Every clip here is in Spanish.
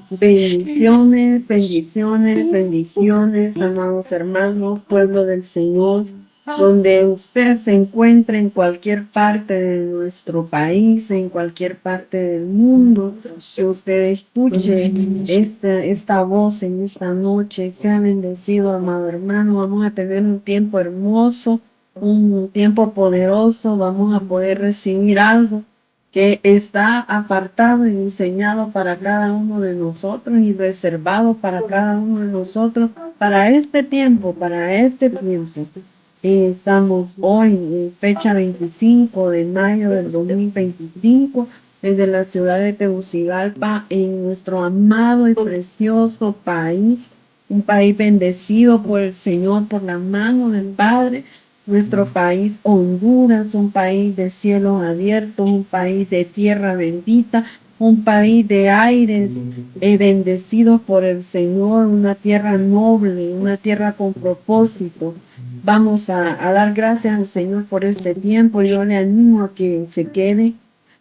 Bendiciones, bendiciones, bendiciones, amados hermanos, pueblo del Señor, donde usted se encuentre en cualquier parte de nuestro país, en cualquier parte del mundo, que usted escuche esta voz en esta noche. Sea bendecido, amado hermano. Vamos a tener un tiempo hermoso, un tiempo poderoso. Vamos a poder recibir algo que está apartado y diseñado para cada uno de nosotros y reservado para cada uno de nosotros para este tiempo, para este tiempo. Estamos hoy en fecha 25 de mayo del 2025 desde la ciudad de Tegucigalpa, en nuestro amado y precioso país, un país bendecido por el Señor, por la mano del Padre. Nuestro país, Honduras, un país de cielos abiertos, un país de tierra bendita, un país de aires bendecidos por el Señor, una tierra noble, una tierra con propósito. Vamos a dar gracias al Señor por este tiempo. Yo le animo a que se quede,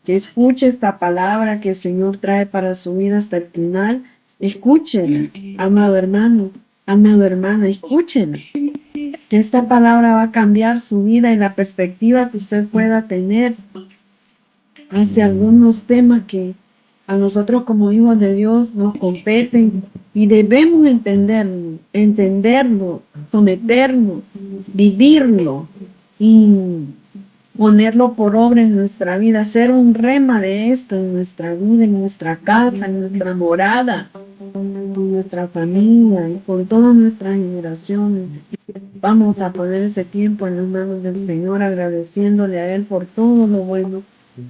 que escuche esta palabra que el Señor trae para su vida hasta el final. Escúchela, amado hermano, amada hermana, escúchela. Que esta palabra va a cambiar su vida y la perspectiva que usted pueda tener hacia algunos temas que a nosotros como hijos de Dios nos competen y debemos entenderlo, someternos, vivirlo y ponerlo por obra en nuestra vida, hacer un rema de esto en nuestra vida, en nuestra casa, en nuestra morada, con nuestra familia y con todas nuestras generaciones. Vamos a poner ese tiempo en las manos del Señor, agradeciéndole a Él por todo lo bueno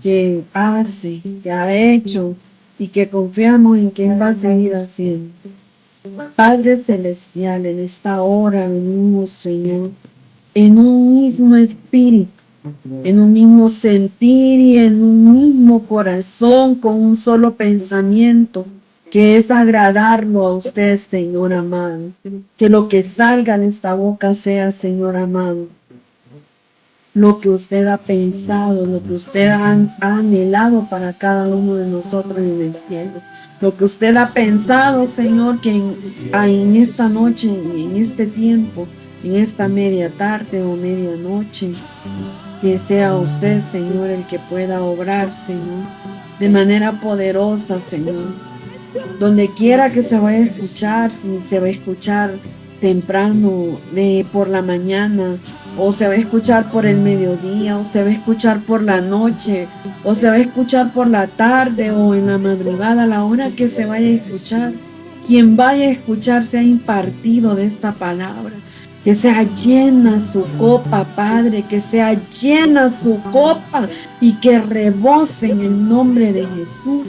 que hace, que ha hecho y que confiamos en que Él va a seguir haciendo. Padre Celestial, en esta hora venimos, Señor, en un mismo espíritu, en un mismo sentir y en un mismo corazón, con un solo pensamiento, que es agradarlo a usted, Señor amado. Que lo que salga de esta boca sea, Señor amado, lo que usted ha pensado, lo que usted ha anhelado para cada uno de nosotros en el cielo. Lo que usted ha pensado, Señor, que en esta noche, en este tiempo, en esta media tarde o medianoche, que sea usted, Señor, el que pueda obrar, Señor, de manera poderosa, Señor. Donde quiera que se vaya a escuchar, si se va a escuchar temprano, por la mañana, o se va a escuchar por el mediodía, o se va a escuchar por la noche, o se va a escuchar por la tarde o en la madrugada, a la hora que se vaya a escuchar. Quien vaya a escuchar sea impartido de esta palabra. Que sea llena su copa, Padre, que sea llena su copa y que rebose en el nombre de Jesús.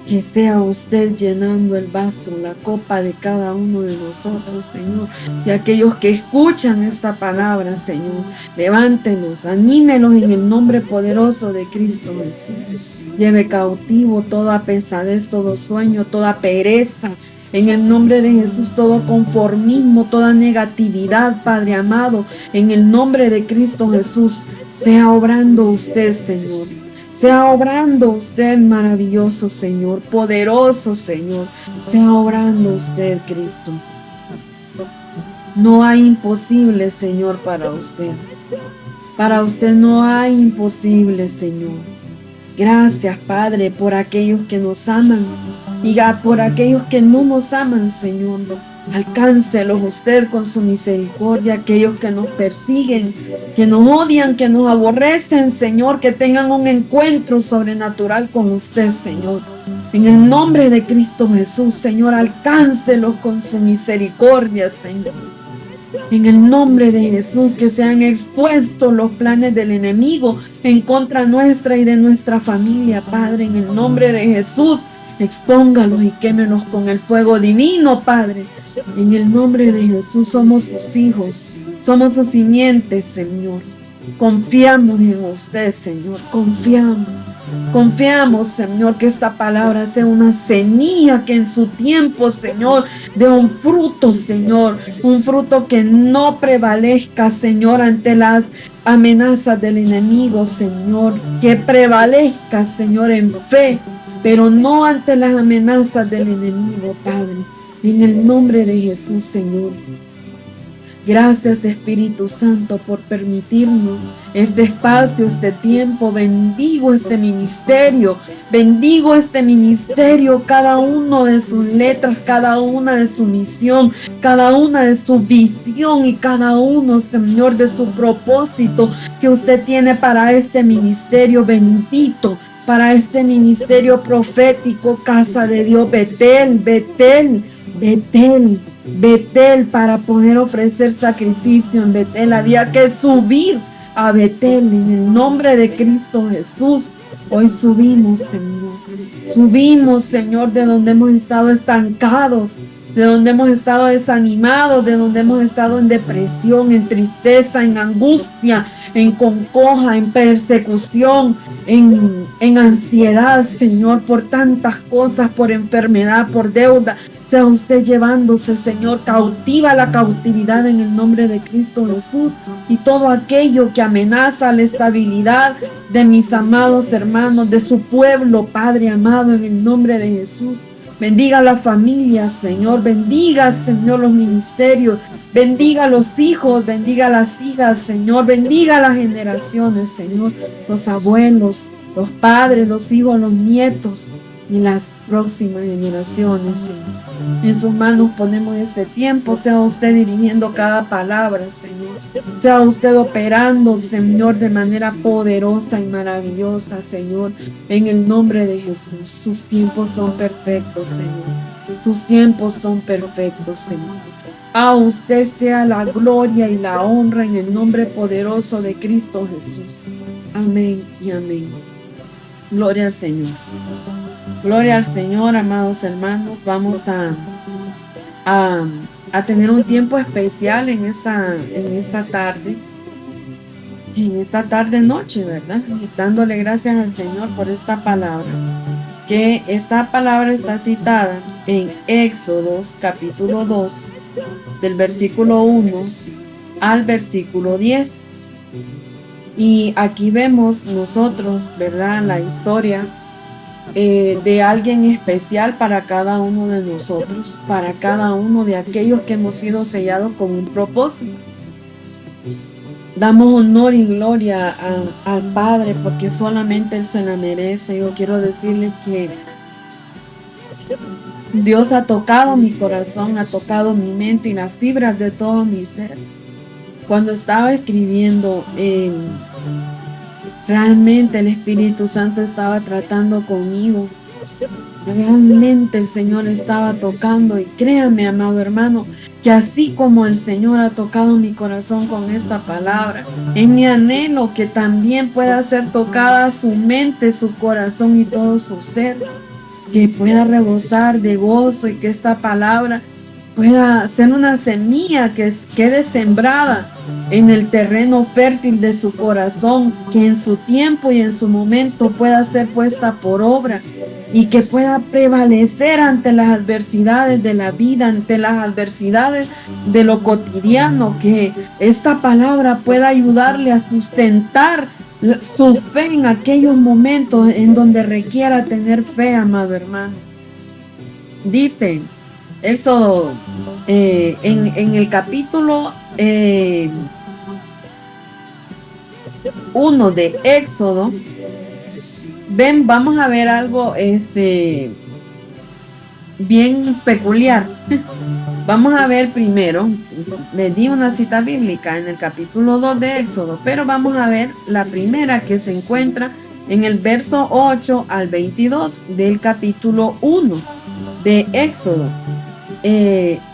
Que sea usted llenando el vaso, la copa de cada uno de nosotros, Señor. Y aquellos que escuchan esta palabra, Señor, levántelos, anímelos en el nombre poderoso de Cristo Jesús. Lleve cautivo toda pesadez, todo sueño, toda pereza. En el nombre de Jesús, todo conformismo, toda negatividad, Padre amado, en el nombre de Cristo Jesús, sea obrando usted, Señor. Sea obrando usted, maravilloso Señor, poderoso Señor. Sea obrando usted, Cristo. No hay imposible, Señor, para usted. Para usted no hay imposible, Señor. Gracias, Padre, por aquellos que nos aman y por aquellos que no nos aman, Señor. Alcáncelos usted con su misericordia, aquellos que nos persiguen, que nos odian, que nos aborrecen, Señor, que tengan un encuentro sobrenatural con usted, Señor. En el nombre de Cristo Jesús, Señor, alcáncelos con su misericordia, Señor. En el nombre de Jesús, que sean expuestos los planes del enemigo en contra nuestra y de nuestra familia, Padre, en el nombre de Jesús. Expóngalos y quémenos con el fuego divino, Padre. En el nombre de Jesús somos sus hijos, somos sus simientes, Señor. Confiamos en usted, Señor, confiamos. Confiamos, Señor, que esta palabra sea una semilla que en su tiempo, Señor, dé un fruto, Señor, un fruto que no prevalezca, Señor, ante las amenazas del enemigo, Señor, que prevalezca, Señor, en fe, pero no ante las amenazas del enemigo, Padre. En el nombre de Jesús, Señor. Gracias, Espíritu Santo, por permitirnos este espacio, este tiempo. Bendigo este ministerio, cada uno de sus letras, cada una de su misión, cada una de su visión y cada uno, Señor, de su propósito que usted tiene para este ministerio bendito, para este ministerio profético, Casa de Dios, Betel, Betel, Betel. Betel, para poder ofrecer sacrificio en Betel, había que subir a Betel en el nombre de Cristo Jesús. Hoy subimos, Señor, de donde hemos estado estancados, de donde hemos estado desanimados, de donde hemos estado en depresión, en tristeza, en angustia, en congoja, en persecución, en ansiedad, Señor, por tantas cosas, por enfermedad, por deuda. Sea usted llevándose, Señor, cautiva la cautividad en el nombre de Cristo Jesús, y todo aquello que amenaza la estabilidad de mis amados hermanos, de su pueblo, Padre amado, en el nombre de Jesús. Bendiga a la familia, Señor, bendiga, Señor, los ministerios, bendiga a los hijos, bendiga a las hijas, Señor, bendiga a las generaciones, Señor, los abuelos, los padres, los hijos, los nietos y las próximas generaciones, Señor. En sus manos ponemos este tiempo. Sea usted dirigiendo cada palabra, Señor. Sea usted operando, Señor, de manera poderosa y maravillosa, Señor, en el nombre de Jesús. Sus tiempos son perfectos, Señor. Sus tiempos son perfectos, Señor. A usted sea la gloria y la honra en el nombre poderoso de Cristo Jesús. Amén y amén. Gloria al Señor. Gloria al Señor, amados hermanos. Vamos a tener un tiempo especial en esta noche, ¿verdad? Dándole gracias al Señor por esta palabra. Que esta palabra está citada en Éxodo capítulo 2, del versículo 1 al versículo 10. Y aquí vemos nosotros, ¿verdad?, la historia de alguien especial para cada uno de nosotros, para cada uno de aquellos que hemos sido sellados con un propósito. Damos honor y gloria al Padre porque solamente Él se la merece. Yo quiero decirles que Dios ha tocado mi corazón, ha tocado mi mente y las fibras de todo mi ser. Cuando estaba escribiendo, realmente el Espíritu Santo estaba tratando conmigo. Realmente el Señor estaba tocando, y créame, amado hermano, que así como el Señor ha tocado mi corazón con esta palabra, es mi anhelo que también pueda ser tocada su mente, su corazón y todo su ser, que pueda rebosar de gozo y que esta palabra pueda ser una semilla que quede sembrada en el terreno fértil de su corazón, que en su tiempo y en su momento pueda ser puesta por obra y que pueda prevalecer ante las adversidades de la vida, ante las adversidades de lo cotidiano, que esta palabra pueda ayudarle a sustentar su fe en aquellos momentos en donde requiera tener fe, amado hermano. Dice Éxodo, en el capítulo 1 de Éxodo, vamos a ver algo bien peculiar. Vamos a ver primero, le di una cita bíblica en el capítulo 2 de Éxodo, pero vamos a ver la primera que se encuentra en el verso 8 al 22 del capítulo 1 de Éxodo.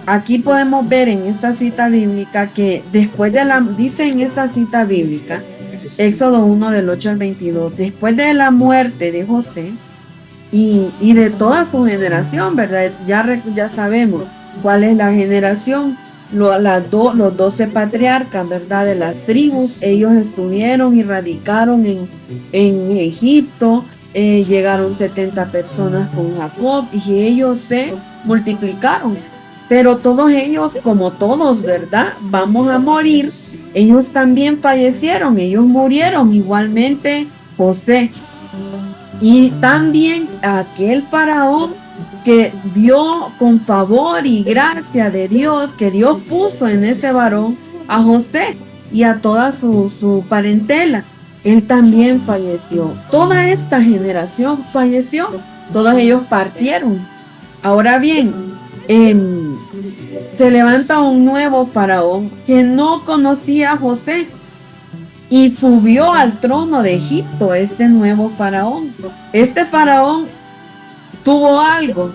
Aquí podemos ver en esta cita bíblica que dice en esta cita bíblica, Éxodo 1 del 8 al 22, después de la muerte de José y de toda su generación, ¿verdad? Ya sabemos cuál es la generación, los 12 patriarcas, ¿verdad? De las tribus. Ellos estuvieron y radicaron en Egipto, llegaron 70 personas con Jacob y ellos se multiplicaron. Pero todos ellos, como todos, ¿verdad? Vamos a morir. Ellos también fallecieron, ellos murieron, igualmente José. Y también aquel faraón que vio con favor y gracia de Dios, que Dios puso en ese varón a José y a toda su parentela. Él también falleció. Toda esta generación falleció. Todos ellos partieron. Ahora bien, se levanta un nuevo faraón que no conocía a José y subió al trono de Egipto este nuevo faraón. Este faraón tuvo algo.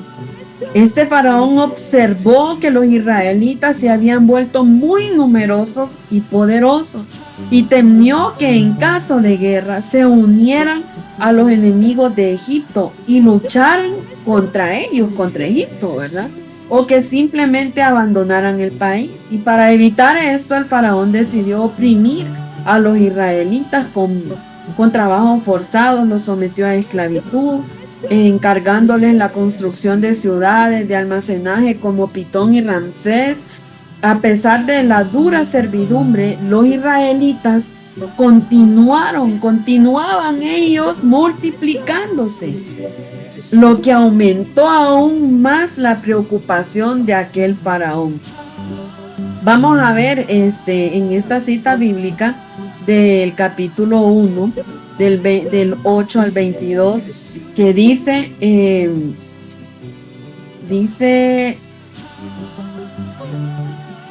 Este faraón observó que los israelitas se habían vuelto muy numerosos y poderosos y temió que en caso de guerra se unieran a los enemigos de Egipto y lucharan contra ellos, contra Egipto, ¿verdad? O que simplemente abandonaran el país. Y para evitar esto, el faraón decidió oprimir a los israelitas con trabajos forzados, los sometió a esclavitud, encargándoles la construcción de ciudades de almacenaje como Pitón y Ramsés. A pesar de la dura servidumbre, los israelitas continuaban ellos multiplicándose, lo que aumentó aún más la preocupación de aquel faraón. Vamos a ver en esta cita bíblica del capítulo 1, del 8 al 22, que dice,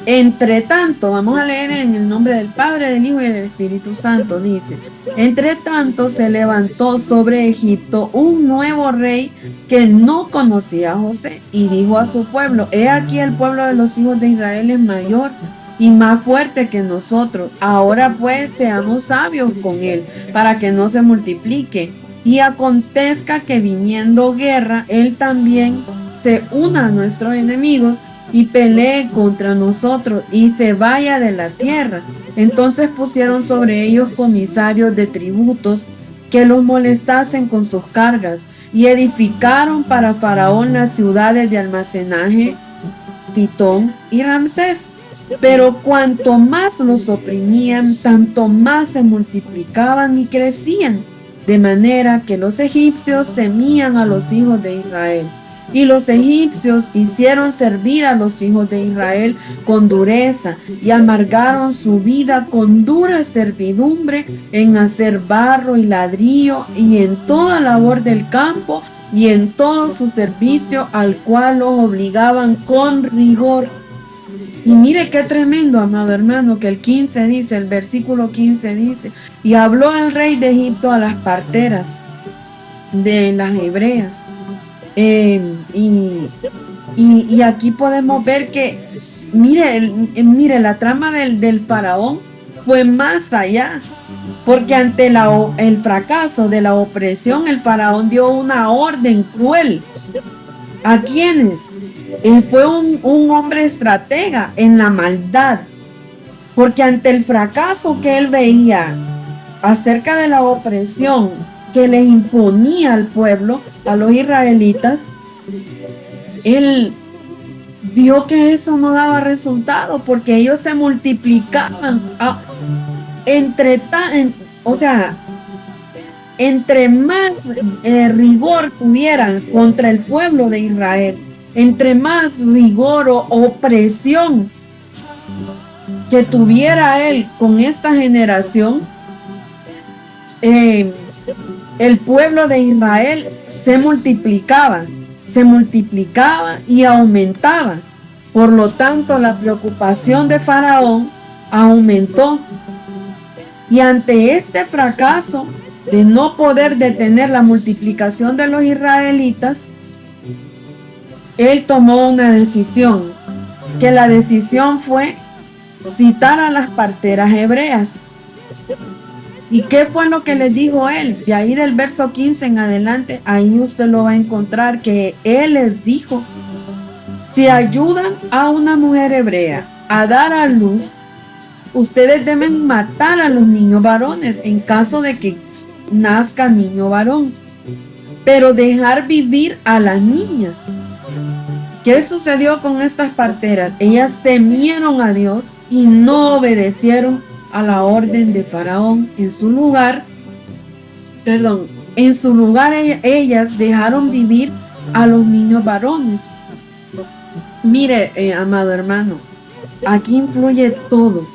entre tanto, vamos a leer en el nombre del Padre, del Hijo y del Espíritu Santo, dice, entre tanto se levantó sobre Egipto un nuevo rey que no conocía a José y dijo a su pueblo, he aquí el pueblo de los hijos de Israel es mayor y más fuerte que nosotros, ahora pues seamos sabios con él para que no se multiplique y acontezca que viniendo guerra, él también se una a nuestros enemigos y pelee contra nosotros y se vaya de la tierra. Entonces pusieron sobre ellos comisarios de tributos que los molestasen con sus cargas y edificaron para Faraón las ciudades de almacenaje, Pitón y Ramsés. Pero cuanto más los oprimían, tanto más se multiplicaban y crecían, de manera que los egipcios temían a los hijos de Israel. Y los egipcios hicieron servir a los hijos de Israel con dureza y amargaron su vida con dura servidumbre en hacer barro y ladrillo y en toda labor del campo y en todo su servicio al cual los obligaban con rigor. Y mire qué tremendo, amado hermano, que el 15 dice, el versículo 15 dice, y habló el rey de Egipto a las parteras de las hebreas. Y aquí podemos ver que, mire, la trama del faraón fue más allá, porque ante el fracaso de la opresión, el faraón dio una orden cruel. ¿A quiénes? Él fue un hombre estratega en la maldad, porque ante el fracaso que él veía acerca de la opresión que les imponía al pueblo, a los israelitas, él vio que eso no daba resultado, porque ellos se multiplicaban. Entre más rigor tuvieran contra el pueblo de Israel, entre más rigor o opresión que tuviera él con esta generación, el pueblo de Israel se multiplicaba y aumentaba. Por lo tanto, la preocupación de Faraón aumentó. Y ante este fracaso de no poder detener la multiplicación de los israelitas, él tomó una decisión, que la decisión fue citar a las parteras hebreas. ¿Y qué fue lo que les dijo él? De ahí del verso 15 en adelante, ahí usted lo va a encontrar, que él les dijo, si ayudan a una mujer hebrea a dar a luz, ustedes deben matar a los niños varones en caso de que nazca niño varón. pero dejar vivir a las niñas. ¿Qué sucedió con estas parteras? Ellas temieron a Dios y no obedecieron a la orden de Faraón. En su lugar, ellas dejaron vivir a los niños varones. Mire, amado hermano, aquí influye todo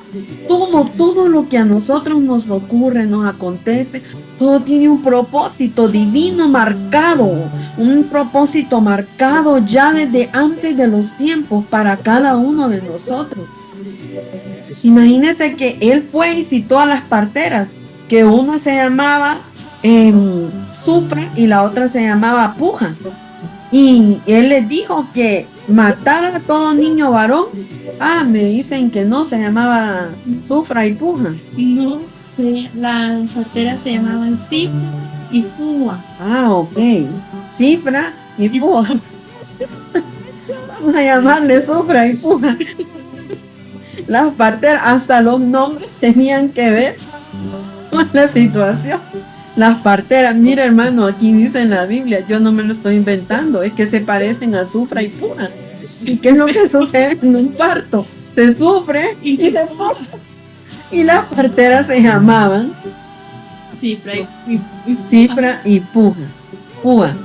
lo que a nosotros nos ocurre, nos acontece, todo tiene un propósito divino marcado, un propósito marcado ya desde antes de los tiempos para cada uno de nosotros. Imagínense que él fue y citó a las parteras, que una se llamaba Sufra y la otra se llamaba Puja. Y él les dijo que matara a todo niño varón. Me dicen que no, se llamaba Sufra y Puja. No, las parteras se llamaban Cifra y Púa. Ok. Cifra y Puja. Vamos a llamarle Sufra y Puja. Las parteras, hasta los nombres tenían que ver con la situación. Las parteras, mira hermano, aquí dice en la Biblia, yo no me lo estoy inventando, es que se parecen a Sufra y Puja. ¿Y qué es lo que sucede en un parto? Se sufre y se puja. Y las parteras se llamaban Cifra y Puja.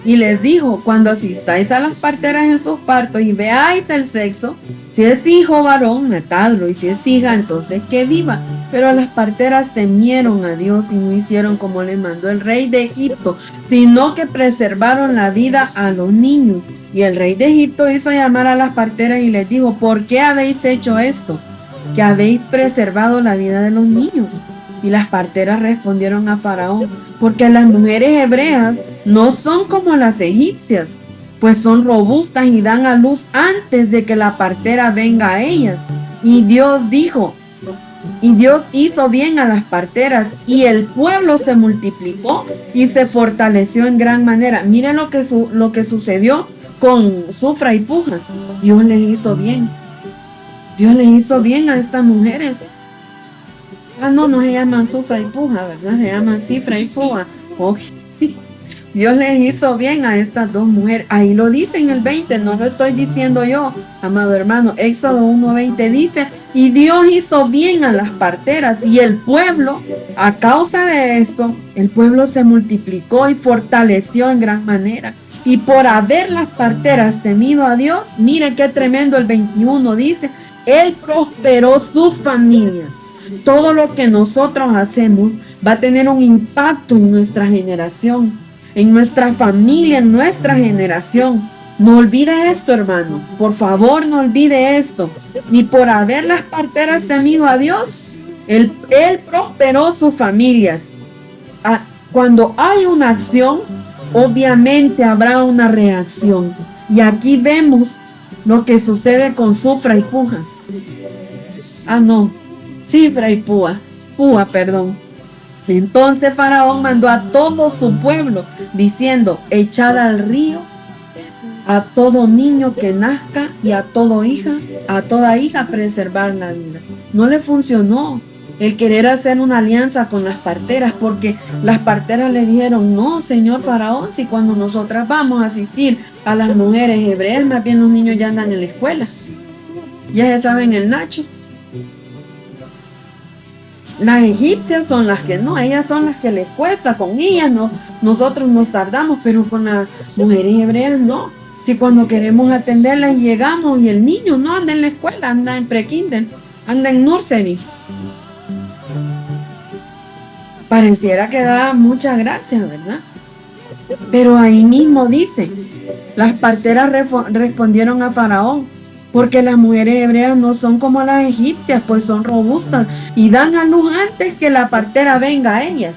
Y les dijo, cuando asistáis a las parteras en sus partos y veáis el sexo, si es hijo varón, matadlo, y si es hija, entonces que viva. Pero las parteras temieron a Dios y no hicieron como les mandó el rey de Egipto, sino que preservaron la vida a los niños. Y el rey de Egipto hizo llamar a las parteras y les dijo, ¿por qué habéis hecho esto? Que habéis preservado la vida de los niños. Y las parteras respondieron a Faraón, porque las mujeres hebreas no son como las egipcias, pues son robustas y dan a luz antes de que la partera venga a ellas. Y Dios hizo bien a las parteras, y el pueblo se multiplicó y se fortaleció en gran manera. Miren lo que sucedió con Sufra y Puja. Dios les hizo bien. Dios les hizo bien a estas mujeres. No se llaman Sufra y Puja, ¿verdad? Se llaman Cifra y Puja. Dios les hizo bien a estas dos mujeres. Ahí lo dice en el 20, no lo estoy diciendo yo, amado hermano. Éxodo 1:20 dice, y Dios hizo bien a las parteras, y el pueblo, a causa de esto, el pueblo se multiplicó y fortaleció en gran manera. Y por haber las parteras temido a Dios, mire qué tremendo el 21 dice, Él prosperó sus familias. Todo lo que nosotros hacemos va a tener un impacto en nuestra generación, en nuestra familia, en nuestra generación. No olvide esto, hermano. Por favor, no olvide esto. Ni por haber las parteras temido a Dios, Él prosperó sus familias. Cuando hay una acción, obviamente habrá una reacción. Y aquí vemos lo que sucede con Sufra y Puja. Cifra y Púa. Entonces Faraón mandó a todo su pueblo, diciendo, echad al río a todo niño que nazca y a toda hija preservar la vida. No le funcionó el querer hacer una alianza con las parteras, porque las parteras le dijeron, no, señor Faraón, si cuando nosotras vamos a asistir a las mujeres hebreas, más bien los niños ya andan en la escuela, ya se saben el nacho. Las egipcias son las que no, ellas son las que les cuesta, con ellas no, nosotros nos tardamos, pero con las mujeres hebreas no. Si cuando queremos atenderlas llegamos y el niño no anda en la escuela, anda en pre-kinder, anda en nursery. Pareciera que da mucha gracia, ¿verdad? Pero ahí mismo dice, las parteras respondieron a Faraón, porque las mujeres hebreas no son como las egipcias, pues son robustas y dan a luz antes que la partera venga a ellas.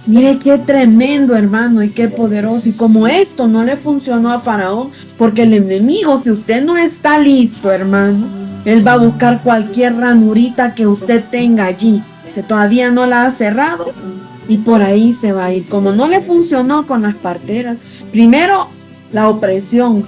Mire qué tremendo, hermano, y qué poderoso. Y como esto no le funcionó a Faraón, porque el enemigo, si usted no está listo, hermano, él va a buscar cualquier ranurita que usted tenga allí, que todavía no la ha cerrado, y por ahí se va a ir. Como no le funcionó con las parteras, primero la opresión,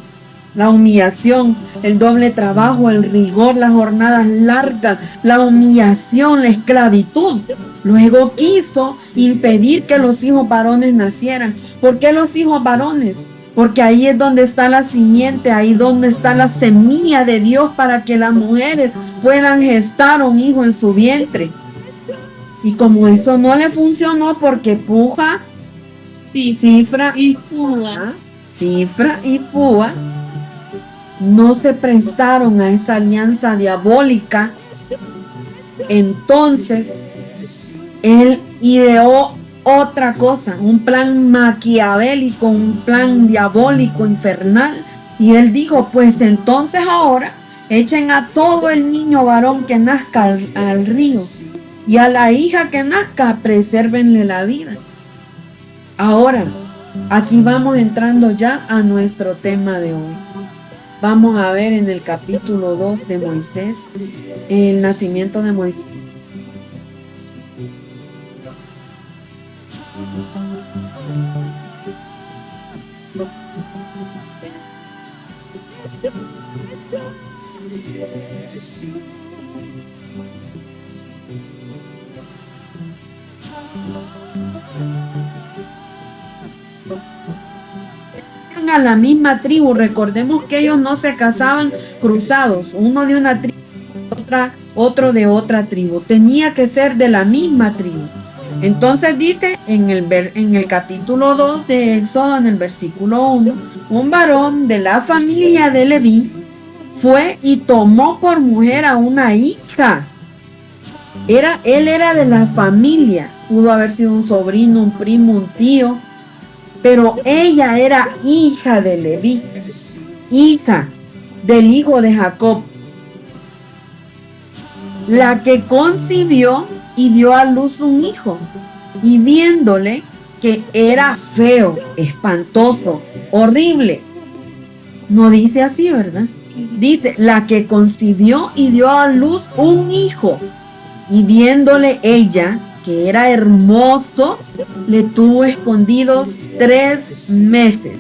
la humillación, el doble trabajo, el rigor, las jornadas largas, la humillación, la esclavitud. Luego quiso impedir que los hijos varones nacieran. ¿Por qué los hijos varones? Porque ahí es donde está la simiente, ahí donde está la semilla de Dios para que las mujeres puedan gestar un hijo en su vientre. Y como eso no le funcionó porque puja, cifra y púa no se prestaron a esa alianza diabólica, entonces él ideó otra cosa, un plan maquiavélico, un plan diabólico, infernal, y él dijo, pues entonces ahora echen a todo el niño varón que nazca al río, y a la hija que nazca presérvenle la vida. Ahora, aquí vamos entrando ya a nuestro tema de hoy. Vamos a ver en el capítulo 2 de Moisés, el nacimiento de Moisés. A la misma tribu, recordemos que ellos no se casaban cruzados, uno de una tribu, otro de otra tribu, tenía que ser de la misma tribu. Entonces dice en el capítulo 2 de Éxodo, en el versículo 1, un varón de la familia de Leví fue y tomó por mujer a una hija. Él era de la familia, pudo haber sido un sobrino, un primo, un tío, pero ella era hija de Leví, hija del hijo de Jacob, la que concibió y dio a luz un hijo, y viéndole que era feo, espantoso, horrible, no dice así, ¿verdad? Dice, la que concibió y dio a luz un hijo, y viéndole ella que era hermoso, le tuvo escondidos 3 meses.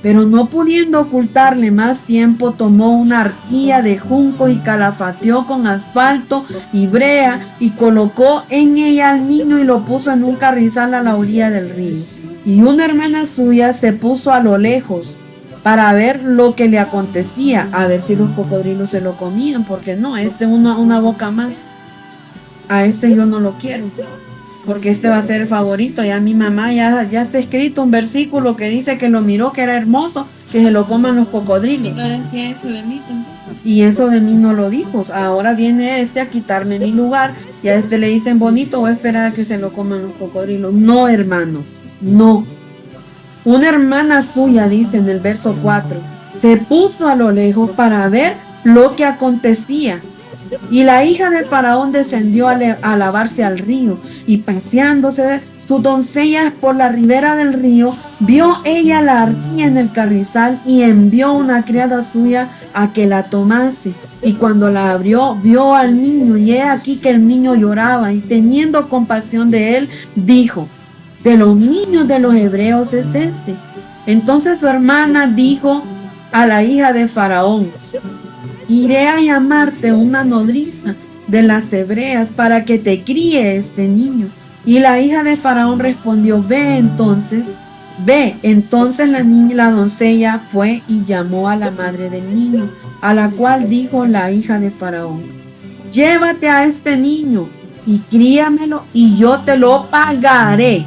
Pero no pudiendo ocultarle más tiempo, tomó una arquilla de junco y calafateó con asfalto y brea y colocó en ella al niño y lo puso en un carrizal a la orilla del río. Y una hermana suya se puso a lo lejos para ver lo que le acontecía, a ver si los cocodrilos se lo comían, porque no, una boca más. A este yo no lo quiero, porque este va a ser el favorito. Ya mi mamá ya está escrito un versículo que dice que lo miró, que era hermoso, que se lo coman los cocodrilos. No decía eso de mí tampoco. Y eso de mí no lo dijo. Ahora viene este a quitarme mi lugar, y a este le dicen bonito, voy a esperar a que se lo coman los cocodrilos. No, hermano, no. Una hermana suya, dice en el verso 4, se puso a lo lejos para ver lo que acontecía. Y la hija del faraón descendió a lavarse al río, y paseándose sus doncellas por la ribera del río, vio ella la arquilla en el carrizal y envió una criada suya a que la tomase. Y cuando la abrió, vio al niño, y he aquí que el niño lloraba, y teniendo compasión de él, dijo, de los niños de los hebreos es este. Entonces su hermana dijo a la hija de faraón, iré a llamarte una nodriza de las hebreas para que te críe este niño. Y la hija de faraón respondió, ve. Entonces la doncella fue y llamó a la madre del niño, a la cual dijo la hija de faraón, llévate a este niño y críamelo y yo te lo pagaré.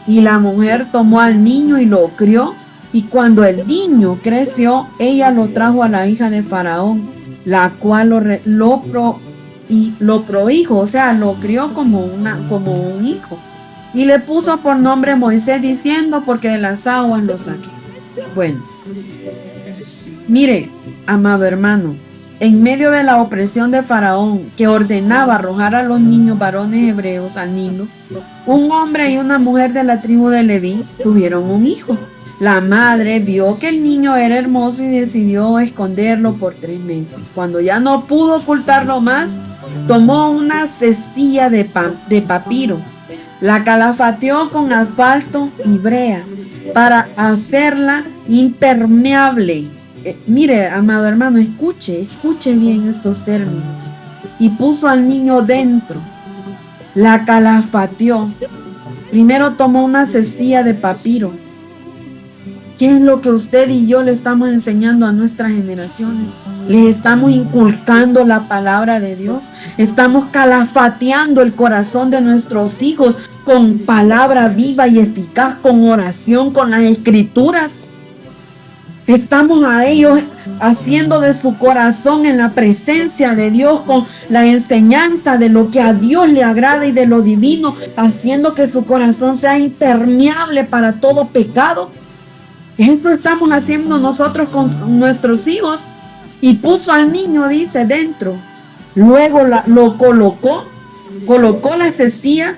Y la mujer tomó al niño y lo crió. Y cuando el niño creció, ella lo trajo a la hija de faraón, la cual lo prohijo, o sea, lo crió como un hijo. Y le puso por nombre Moisés, diciendo, porque de las aguas lo saqué. Bueno, mire, amado hermano, en medio de la opresión de Faraón, que ordenaba arrojar a los niños varones hebreos al Nilo, un hombre y una mujer de la tribu de Leví tuvieron un hijo. La madre vio que el niño era hermoso y decidió esconderlo por 3 meses. Cuando ya no pudo ocultarlo más, tomó una cestilla de papiro, la calafateó con asfalto y brea para hacerla impermeable mire, amado hermano, escuche bien estos términos. Y puso al niño dentro, la calafateó. Primero tomó una cestilla de papiro. ¿Qué es lo que usted y yo le estamos enseñando a nuestras generaciones? Les estamos inculcando la palabra de Dios. Estamos calafateando el corazón de nuestros hijos con palabra viva y eficaz, con oración, con las escrituras. Estamos a ellos haciendo de su corazón en la presencia de Dios, con la enseñanza de lo que a Dios le agrada y de lo divino, haciendo que su corazón sea impermeable para todo pecado. Eso estamos haciendo nosotros con nuestros hijos. Y puso al niño, dice, dentro. Luego lo colocó la cestilla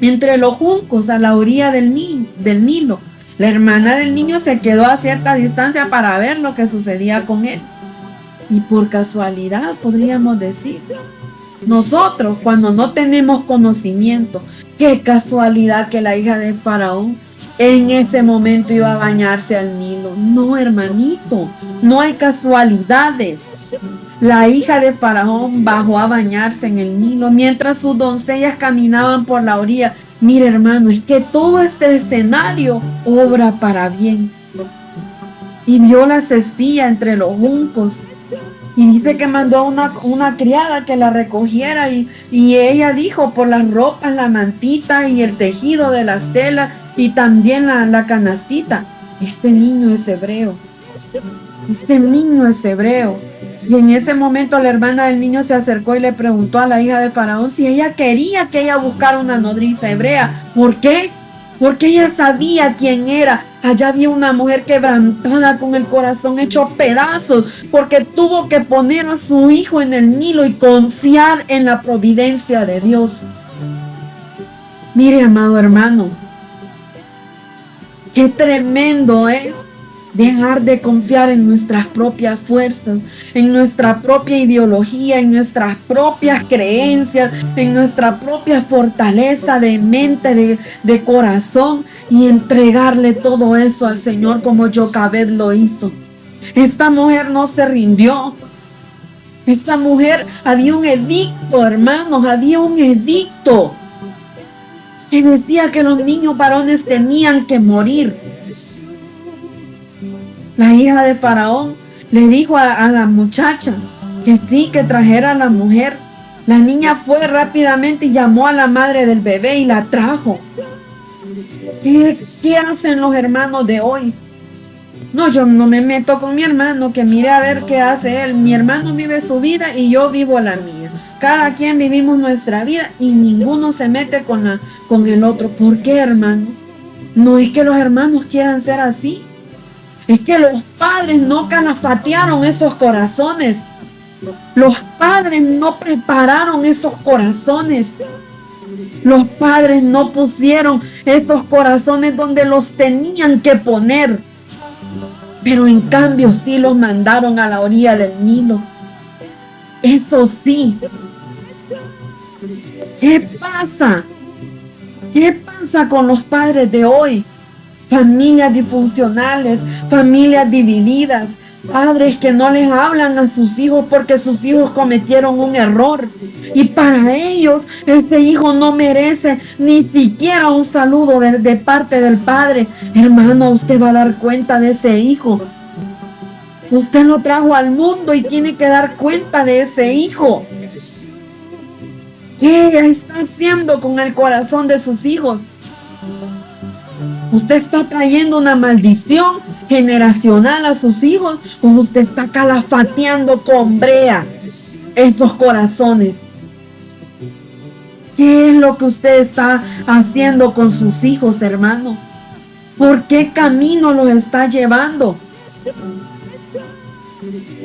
entre los juncos a la orilla del Nilo. La hermana del niño se quedó a cierta distancia para ver lo que sucedía con él. Y por casualidad, podríamos decir, nosotros cuando no tenemos conocimiento, qué casualidad que la hija de Faraón en ese momento iba a bañarse al Nilo. No, hermanito, no hay casualidades. La hija de Faraón bajó a bañarse en el Nilo mientras sus doncellas caminaban por la orilla. Mire, hermano, es que todo este escenario obra para bien. Y vio la cestilla entre los juncos. Y dice que mandó a una criada que la recogiera. Y ella dijo, por las ropas, la mantita y el tejido de las telas y también la canastita. Este niño es hebreo. Este niño es hebreo. Y en ese momento la hermana del niño se acercó y le preguntó a la hija de Faraón si ella quería que ella buscara una nodriza hebrea. ¿Por qué? Porque ella sabía quién era. Allá había una mujer quebrantada con el corazón hecho pedazos, porque tuvo que poner a su hijo en el Nilo y confiar en la providencia de Dios. Mire, amado hermano, qué tremendo es dejar de confiar en nuestras propias fuerzas, en nuestra propia ideología, en nuestras propias creencias, en nuestra propia fortaleza de mente, de corazón, y entregarle todo eso al Señor como Jocabed lo hizo. Esta mujer no se rindió. Esta mujer, había un edicto, hermanos, había un edicto que decía que los niños varones tenían que morir. La hija de Faraón le dijo a la muchacha que sí, que trajera a la mujer. La niña fue rápidamente y llamó a la madre del bebé y la trajo. ¿Qué hacen los hermanos de hoy? No, yo no me meto con mi hermano, que mire a ver qué hace él. Mi hermano vive su vida y yo vivo la mía. Cada quien vivimos nuestra vida y ninguno se mete con el otro. ¿Por qué, hermano? No es que los hermanos quieran ser así. Es que los padres no calafatearon esos corazones. Los padres no prepararon esos corazones. Los padres no pusieron esos corazones donde los tenían que poner. Pero en cambio sí los mandaron a la orilla del Nilo. Eso sí. ¿Qué pasa? ¿Qué pasa con los padres de hoy? Familias disfuncionales, familias divididas, padres que no les hablan a sus hijos porque sus hijos cometieron un error. Y para ellos, ese hijo no merece ni siquiera un saludo de parte del padre. Hermano, usted va a dar cuenta de ese hijo. Usted lo trajo al mundo y tiene que dar cuenta de ese hijo. ¿Qué está haciendo con el corazón de sus hijos? ¿Usted está trayendo una maldición generacional a sus hijos o usted está calafateando con brea esos corazones? ¿Qué es lo que usted está haciendo con sus hijos, hermano? ¿Por qué camino los está llevando?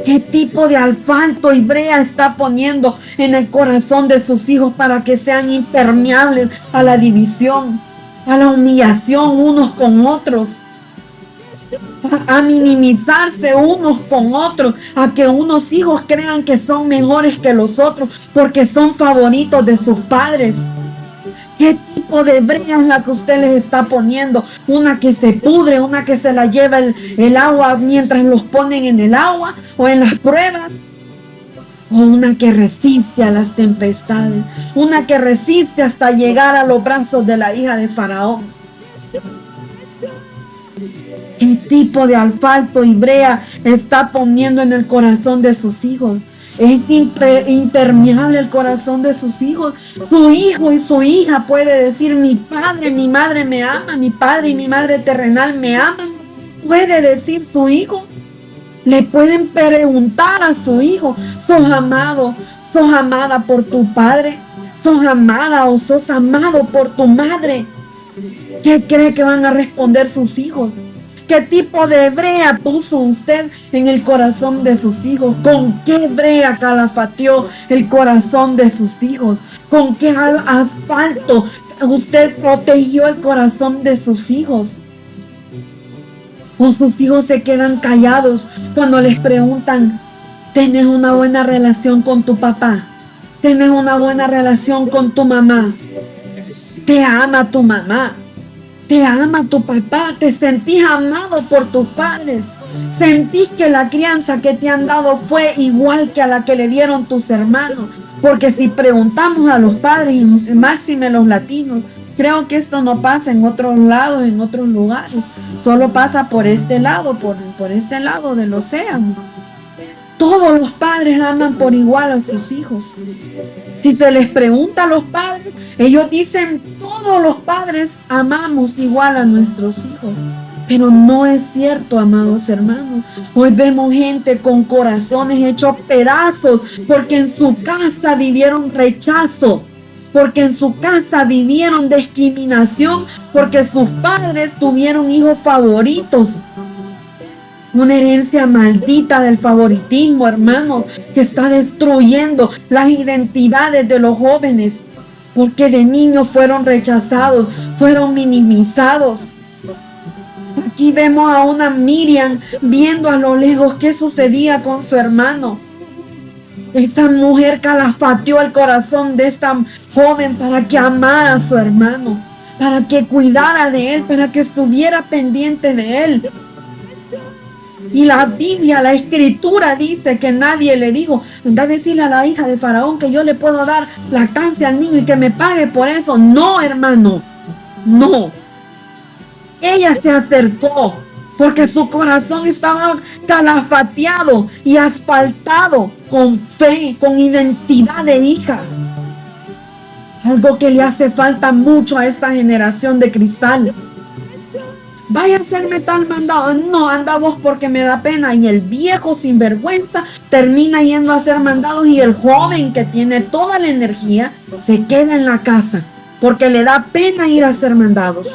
¿Qué tipo de asfalto y brea está poniendo en el corazón de sus hijos para que sean impermeables a la división, a la humillación unos con otros, a minimizarse unos con otros, a que unos hijos crean que son mejores que los otros porque son favoritos de sus padres? ¿Qué tipo de brea es la que usted les está poniendo? Una que se pudre, una que se la lleva el agua mientras los ponen en el agua o en las pruebas. O una que resiste a las tempestades, una que resiste hasta llegar a los brazos de la hija de Faraón. ¿Qué tipo de asfalto y brea está poniendo en el corazón de sus hijos? Es impermeable el corazón de sus hijos. Su hijo y su hija puede decir: mi padre, mi madre me ama, mi padre y mi madre terrenal me aman. Puede decir su hijo. Le pueden preguntar a su hijo: ¿sos amado? ¿Sos amada por tu padre? ¿Sos amada o sos amado por tu madre? ¿Qué cree que van a responder sus hijos? ¿Qué tipo de brea puso usted en el corazón de sus hijos? ¿Con qué brea calafateó el corazón de sus hijos? ¿Con qué asfalto usted protegió el corazón de sus hijos? O sus hijos se quedan callados cuando les preguntan: ¿tienes una buena relación con tu papá? ¿Tienes una buena relación con tu mamá? ¿Te ama tu mamá? ¿Te ama tu papá? ¿Te sentís amado por tus padres? ¿Sentís que la crianza que te han dado fue igual que a la que le dieron tus hermanos? Porque si preguntamos a los padres, y máxime los latinos, creo que esto no pasa en otros lados, en otros lugares. Solo pasa por este lado, por este lado del océano. Todos los padres aman por igual a sus hijos. Si se les pregunta a los padres, ellos dicen: todos los padres amamos igual a nuestros hijos. Pero no es cierto, amados hermanos. Hoy vemos gente con corazones hechos pedazos porque en su casa vivieron rechazo, porque en su casa vivieron discriminación, porque sus padres tuvieron hijos favoritos. Una herencia maldita del favoritismo, hermanos, que está destruyendo las identidades de los jóvenes, porque de niños fueron rechazados, fueron minimizados. Aquí vemos a una Miriam viendo a lo lejos qué sucedía con su hermano. Esa mujer calafateó el corazón de esta joven para que amara a su hermano, para que cuidara de él, para que estuviera pendiente de él. Y la Biblia, la Escritura dice que nadie le dijo: anda a decirle a la hija de Faraón que yo le puedo dar lactancia al niño y que me pague por eso. No, hermano, no. Ella se acercó porque su corazón estaba calafateado y asfaltado con fe, con identidad de hija. Algo que le hace falta mucho a esta generación de cristal. Vaya a hacerme tal mandado. No, anda vos porque me da pena. Y el viejo sinvergüenza termina yendo a hacer mandados, y el joven que tiene toda la energía se queda en la casa porque le da pena ir a hacer mandados.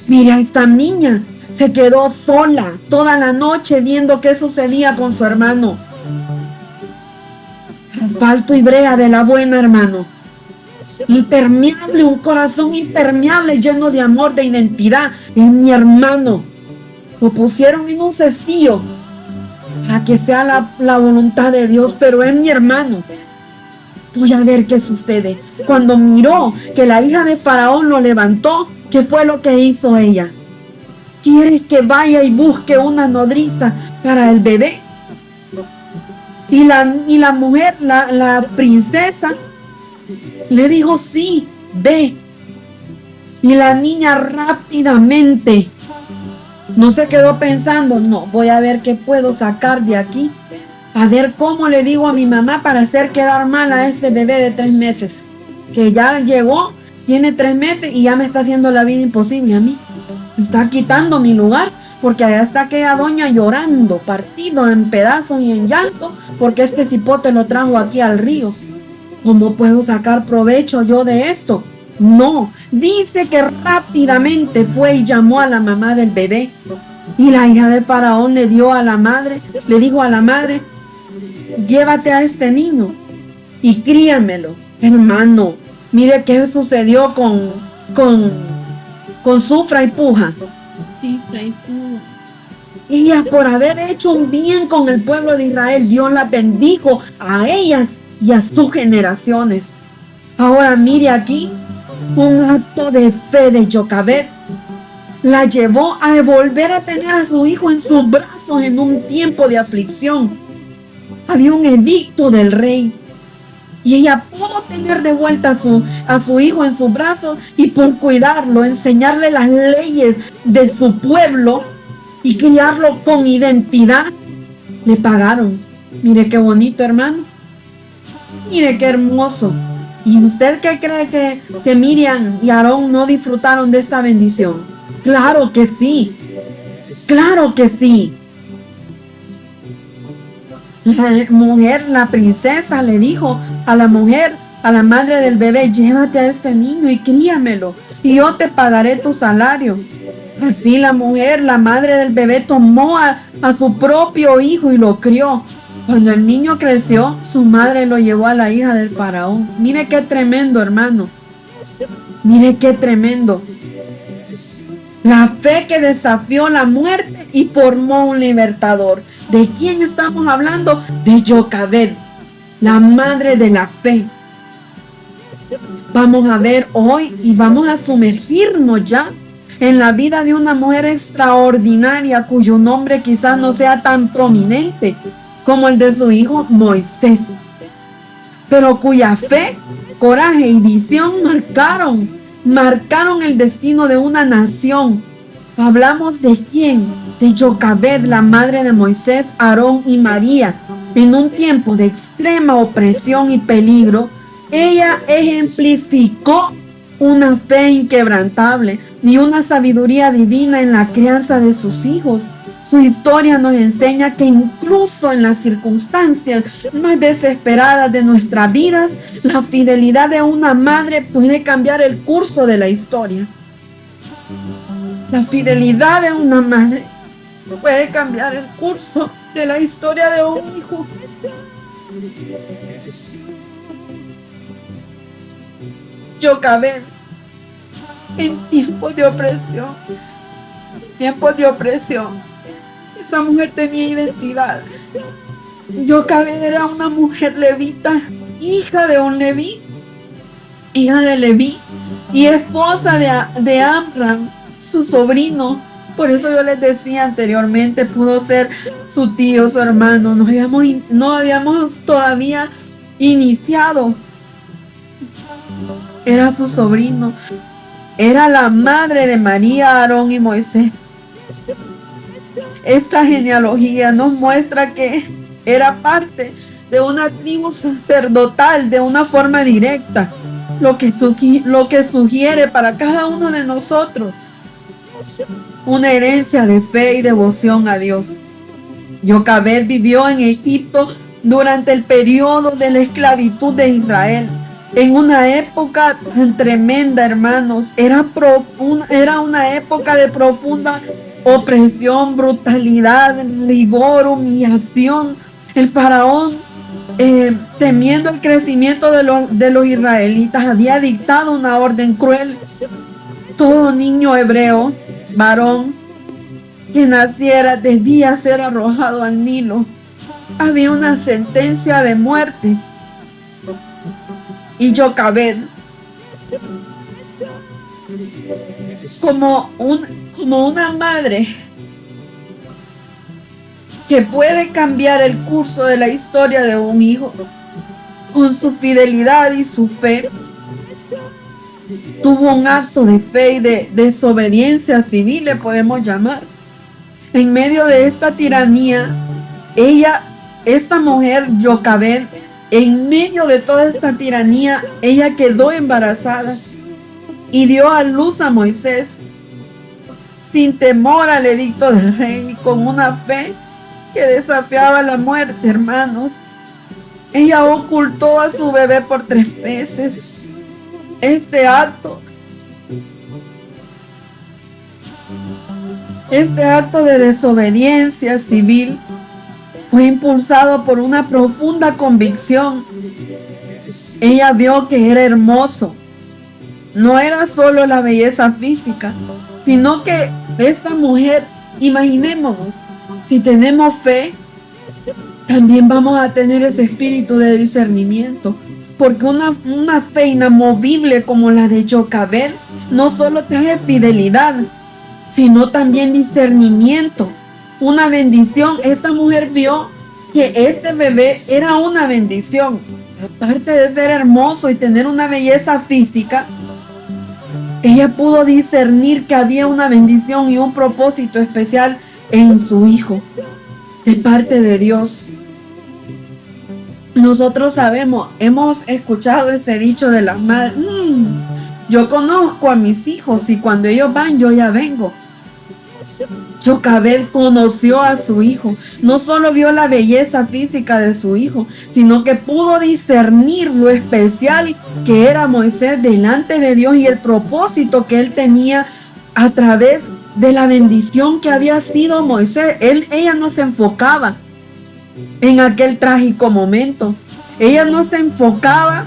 Mira, esta niña se quedó sola toda la noche viendo qué sucedía con su hermano. Asfalto y brea de la buena, hermano. Impermeable, un corazón impermeable, lleno de amor, de identidad. Es mi hermano. Lo pusieron en un cestillo para que sea la voluntad de Dios, pero es mi hermano. Voy a ver qué sucede. Cuando miró que la hija de Faraón lo levantó, ¿qué fue lo que hizo ella? ¿Quieres que vaya y busque una nodriza para el bebé? Y la mujer, la princesa, le dijo: sí, ve. Y la niña rápidamente no se quedó pensando: no, voy a ver qué puedo sacar de aquí, a ver cómo le digo a mi mamá para hacer quedar mal a este bebé de 3 meses, que ya llegó, tiene 3 meses y ya me está haciendo la vida imposible a mí. Me está quitando mi lugar, porque allá está aquella doña llorando, partido en pedazos y en llanto, porque este cipote lo trajo aquí al río. ¿Cómo puedo sacar provecho yo de esto? No, dice que rápidamente fue y llamó a la mamá del bebé. Y la hija de Faraón le dijo a la madre: llévate a este niño y críamelo. Hermano, mire qué sucedió con Sufra y Puja. Sí, Fray Puja. Ella, por haber hecho un bien con el pueblo de Israel, Dios la bendijo a ellas y a sus generaciones. Ahora mire aquí, un acto de fe de Jochebed la llevó a volver a tener a su hijo en sus brazos en un tiempo de aflicción. Había un edicto del rey y ella pudo tener de vuelta a su hijo en sus brazos y por cuidarlo, enseñarle las leyes de su pueblo y criarlo con identidad, le pagaron. Mire qué bonito, hermano. Mire qué hermoso. ¿Y usted qué cree que Miriam y Aarón no disfrutaron de esta bendición? Claro que sí. Claro que sí. La mujer, la princesa, le dijo a la mujer, a la madre del bebé: llévate a este niño y críamelo, y yo te pagaré tu salario. Así la mujer, la madre del bebé, tomó a su propio hijo y lo crió. Cuando el niño creció, su madre lo llevó a la hija del faraón. Mire qué tremendo, hermano. Mire qué tremendo. La fe que desafió la muerte y formó un libertador. ¿De quién estamos hablando? De Jochebed, la madre de la fe. Vamos a ver hoy y vamos a sumergirnos ya en la vida de una mujer extraordinaria cuyo nombre quizás no sea tan prominente como el de su hijo Moisés, pero cuya fe, coraje y visión marcaron el destino de una nación. Hablamos de quién, de Jochebed, la madre de Moisés, Aarón y María. En un tiempo de extrema opresión y peligro, ella ejemplificó una fe inquebrantable y una sabiduría divina en la crianza de sus hijos. Su historia nos enseña que incluso en las circunstancias más desesperadas de nuestras vidas, la fidelidad de una madre puede cambiar el curso de la historia. La fidelidad de una madre puede cambiar el curso de la historia de un hijo. Jochebed, en tiempos de opresión, esta mujer tenía identidad. Jochebed era una mujer levita, hija de un leví, hija de Leví y esposa de Amram, su sobrino. Por eso yo les decía anteriormente, pudo ser su tío, su hermano. No habíamos todavía iniciado. Era su sobrino. Era la madre de María, Aarón y Moisés. Esta genealogía nos muestra que era parte de una tribu sacerdotal de una forma directa, lo que sugiere para cada uno de nosotros una herencia de fe y devoción a Dios. Jochebed vivió en Egipto durante el periodo de la esclavitud de Israel, en una época tan tremenda, hermanos. Era una época de profunda opresión, brutalidad, rigor, humillación. El faraón, temiendo el crecimiento de los israelitas, había dictado una orden cruel. Todo niño hebreo, varón, que naciera debía ser arrojado al Nilo. Había una sentencia de muerte. Y Jochebed, como una madre que puede cambiar el curso de la historia de un hijo con su fidelidad y su fe, tuvo un acto de fe y de desobediencia civil, le podemos llamar. En medio de esta tiranía, esta mujer Jochebed, en medio de toda esta tiranía, ella quedó embarazada y dio a luz a Moisés sin temor al edicto del rey y con una fe que desafiaba la muerte, hermanos. Ella ocultó a su bebé por 3 meses. Este acto de desobediencia civil fue impulsado por una profunda convicción. Ella vio que era hermoso. No era solo la belleza física, sino que esta mujer, imaginémonos, si tenemos fe, también vamos a tener ese espíritu de discernimiento. Porque una fe inamovible como la de Jocabed no solo trae fidelidad, sino también discernimiento, una bendición. Esta mujer vio que este bebé era una bendición. Aparte de ser hermoso y tener una belleza física, ella pudo discernir que había una bendición y un propósito especial en su hijo, de parte de Dios. Nosotros sabemos, hemos escuchado ese dicho de las madres, yo conozco a mis hijos y cuando ellos van, yo ya vengo. Jocabed conoció a su hijo, no solo vio la belleza física de su hijo, sino que pudo discernir lo especial que era Moisés delante de Dios y el propósito que él tenía a través de la bendición que había sido Moisés. Ella no se enfocaba en aquel trágico momento, ella no se enfocaba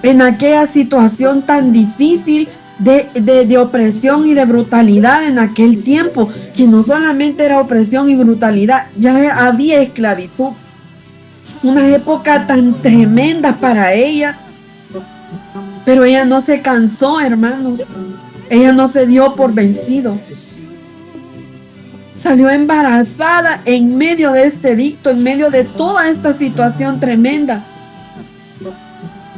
en aquella situación tan difícil de opresión y de brutalidad en aquel tiempo, que no solamente era opresión y brutalidad, ya había esclavitud. Una época tan tremenda para ella, pero ella no se cansó, hermanos. Ella no se dio por vencido. Salió embarazada en medio de este edicto, en medio de toda esta situación tremenda.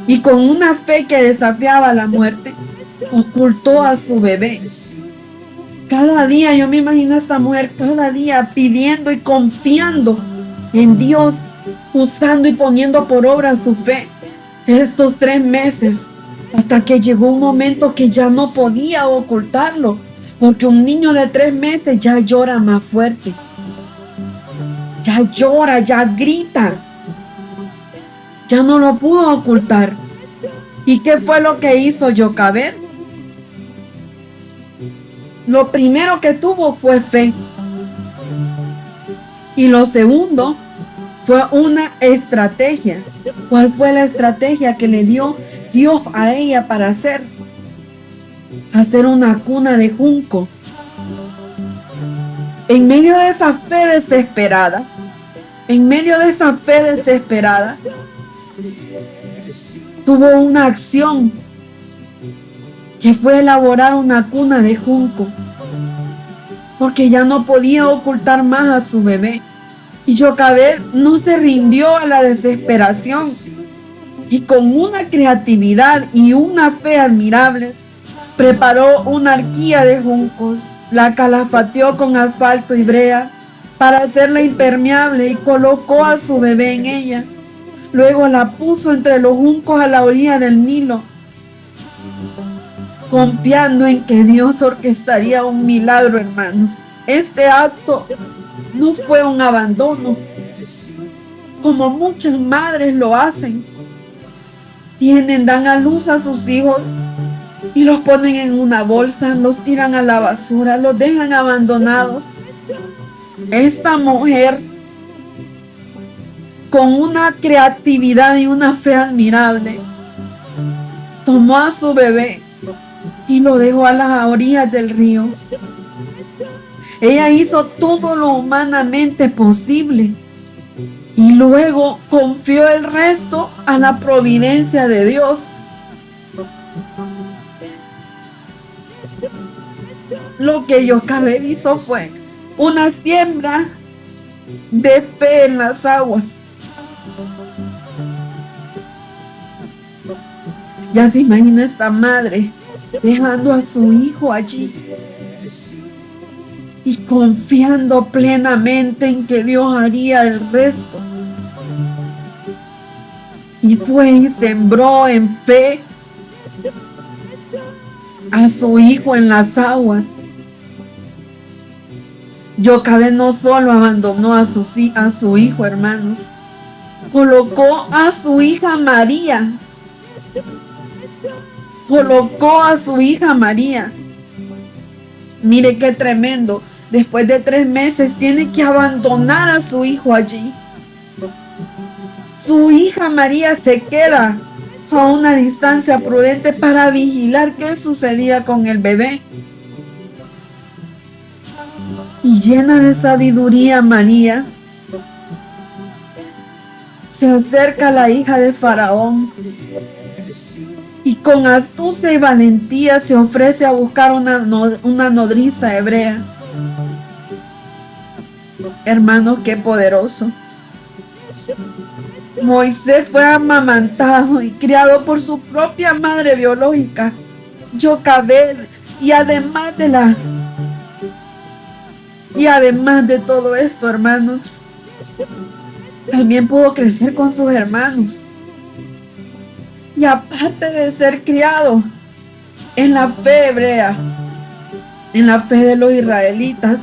Y con una fe que desafiaba la muerte, ocultó a su bebé. Cada día, yo me imagino a esta mujer cada día pidiendo y confiando en Dios, usando y poniendo por obra su fe. Estos 3 meses, hasta que llegó un momento que ya no podía ocultarlo, porque un niño de 3 meses ya llora más fuerte. Ya llora, ya grita. Ya no lo pudo ocultar. ¿Y qué fue lo que hizo Jocabed? Lo primero que tuvo fue fe. Y lo segundo fue una estrategia. ¿Cuál fue la estrategia que le dio Dios a ella para hacer? Hacer una cuna de junco. En medio de esa fe desesperada, tuvo una acción que fue elaborar una cuna de junco, porque ya no podía ocultar más a su bebé. Y Jocabed no se rindió a la desesperación, y con una creatividad y una fe admirables, preparó una arquilla de juncos, la calafateó con asfalto y brea para hacerla impermeable y colocó a su bebé en ella. Luego la puso entre los juncos a la orilla del Nilo, confiando en que Dios orquestaría un milagro, hermanos. Este acto no fue un abandono, como muchas madres lo hacen. Dan a luz a sus hijos y los ponen en una bolsa, los tiran a la basura, los dejan abandonados. Esta mujer, con una creatividad y una fe admirable, tomó a su bebé y lo dejó a las orillas del río. Ella hizo todo lo humanamente posible y luego confió el resto a la providencia de Dios. Lo que Jocabed hizo fue una siembra de fe en las aguas. Ya se imagina esta madre dejando a su hijo allí y confiando plenamente en que Dios haría el resto. Y fue y sembró en fe a su hijo en las aguas. Jocabed no solo abandonó a su hijo, hermanos, colocó a su hija María. Colocó a su hija María. Mire qué tremendo. Después de 3 meses tiene que abandonar a su hijo allí. Su hija María se queda a una distancia prudente para vigilar qué sucedía con el bebé. Y llena de sabiduría, María se acerca a la hija de Faraón y con astucia y valentía se ofrece a buscar una nodriza hebrea. Hermanos, qué poderoso. Moisés fue amamantado y criado por su propia madre biológica, Jocabed, y además de todo esto, hermanos, también pudo crecer con sus hermanos. Y aparte de ser criado en la fe hebrea, en la fe de los israelitas,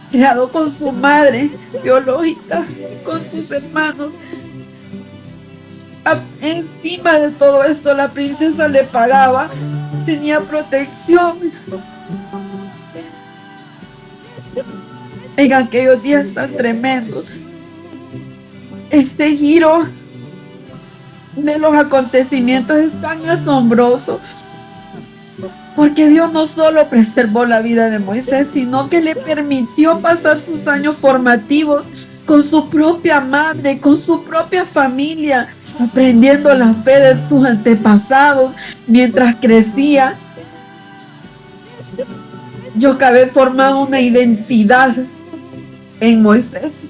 criado con su madre biológica y con sus hermanos, encima de todo esto la princesa le pagaba, tenía protección. En aquellos días tan tremendos, este giro de los acontecimientos es tan asombroso, porque Dios no solo preservó la vida de Moisés, sino que le permitió pasar sus años formativos con su propia madre, con su propia familia, aprendiendo la fe de sus antepasados. Mientras crecía, Jocabed formaba una identidad en Moisés.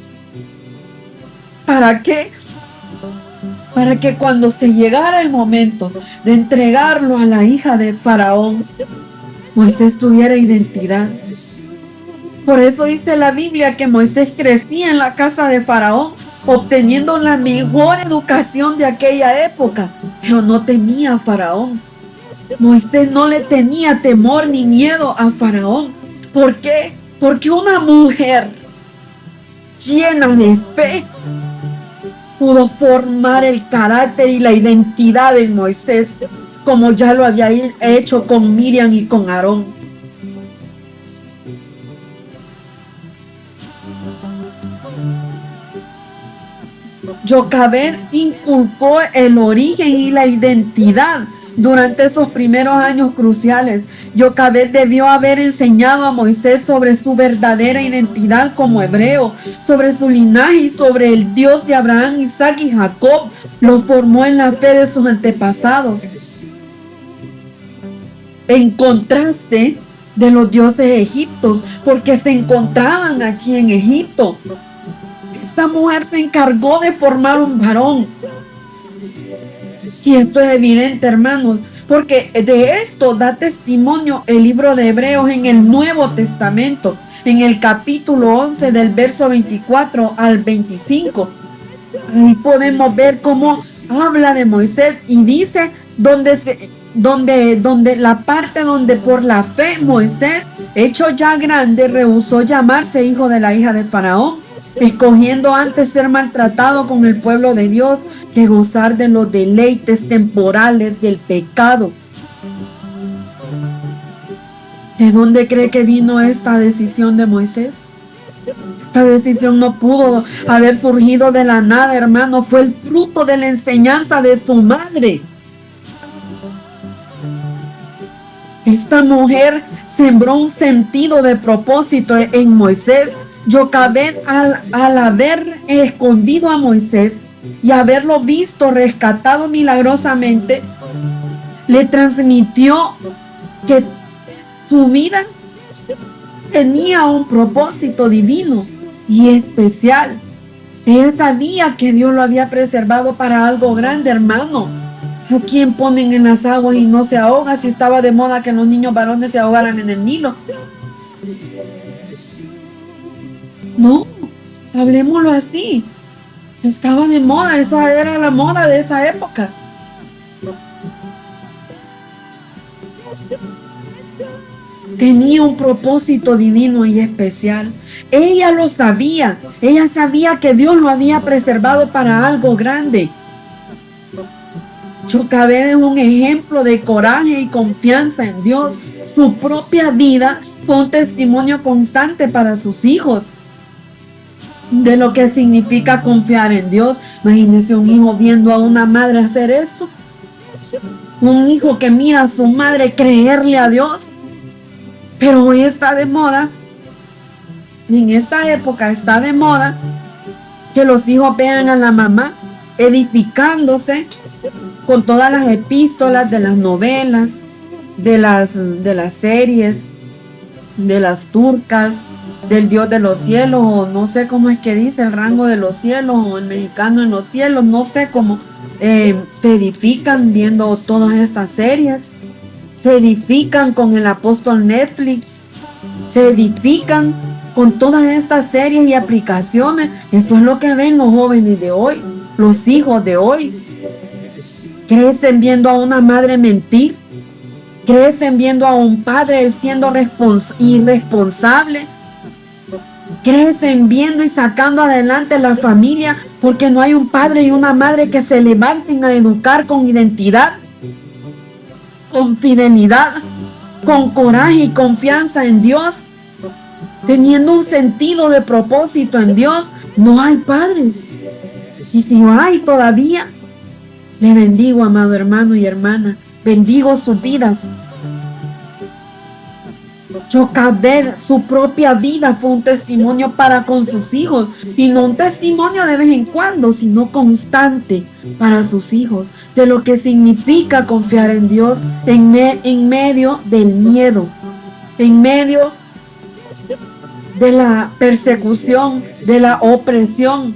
¿Para qué? Para que cuando se llegara el momento de entregarlo a la hija de Faraón, Moisés tuviera identidad. Por eso dice la Biblia que Moisés crecía en la casa de Faraón, obteniendo la mejor educación de aquella época, pero no temía a Faraón. Moisés no le tenía temor ni miedo a Faraón. ¿Por qué? Porque una mujer llena de fe pudo formar el carácter y la identidad en Moisés, como ya lo había hecho con Miriam y con Aarón. Jocabed inculcó el origen y la identidad durante esos primeros años cruciales. Jocabed debió haber enseñado a Moisés sobre su verdadera identidad como hebreo, sobre su linaje y sobre el Dios de Abraham, Isaac y Jacob. Los formó en la fe de sus antepasados, en contraste de los dioses egipcios, porque se encontraban allí en Egipto. Esta mujer se encargó de formar un varón. Y esto es evidente, hermanos, porque de esto da testimonio el libro de Hebreos en el Nuevo Testamento, en el capítulo 11 del verso 24 al 25. Ahí podemos ver cómo habla de Moisés y dice donde la parte donde por la fe Moisés, hecho ya grande, rehusó llamarse hijo de la hija de Faraón, escogiendo antes ser maltratado con el pueblo de Dios que gozar de los deleites temporales del pecado. ¿De dónde cree que vino esta decisión de Moisés? Esta decisión no pudo haber surgido de la nada, hermano. Fue el fruto de la enseñanza de su madre. Esta mujer sembró un sentido de propósito en Moisés. Jocabed, al haber escondido a Moisés y haberlo visto rescatado milagrosamente, le transmitió que su vida tenía un propósito divino y especial. Ella sabía que Dios lo había preservado para algo grande, hermano. ¿A quién ponen en las aguas y no se ahoga si estaba de moda que los niños varones se ahogaran en el Nilo? No, hablemoslo así. Estaba de moda, esa era la moda de esa época. Tenía un propósito divino y especial. Ella lo sabía. Ella sabía que Dios lo había preservado para algo grande. Jocabed es un ejemplo de coraje y confianza en Dios. Su propia vida fue un testimonio constante para sus hijos de lo que significa confiar en Dios. Imagínense un hijo viendo a una madre hacer esto. Un hijo que mira a su madre creerle a Dios. Pero hoy está de moda, en esta época está de moda que los hijos vean a la mamá edificándose con todas las epístolas de las novelas, de las series, de las turcas, del Dios de los cielos, o no sé cómo es que dice el rango de los cielos, o el mexicano en los cielos, no sé cómo se edifican viendo todas estas series, se edifican con el apóstol Netflix, se edifican con todas estas series y aplicaciones. Eso es lo que ven los jóvenes de hoy, los hijos de hoy. Crecen viendo a una madre mentir, crecen viendo a un padre siendo irresponsable, crecen viendo y sacando adelante la familia porque no hay un padre y una madre que se levanten a educar con identidad, con fidelidad, con coraje y confianza en Dios, teniendo un sentido de propósito en Dios. No hay padres. Y si hay todavía, le bendigo, amado hermano y hermana, bendigo sus vidas. Jocabed, su propia vida fue un testimonio para con sus hijos, y no un testimonio de vez en cuando, sino constante para sus hijos, de lo que significa confiar en Dios en medio del miedo, en medio de la persecución, de la opresión.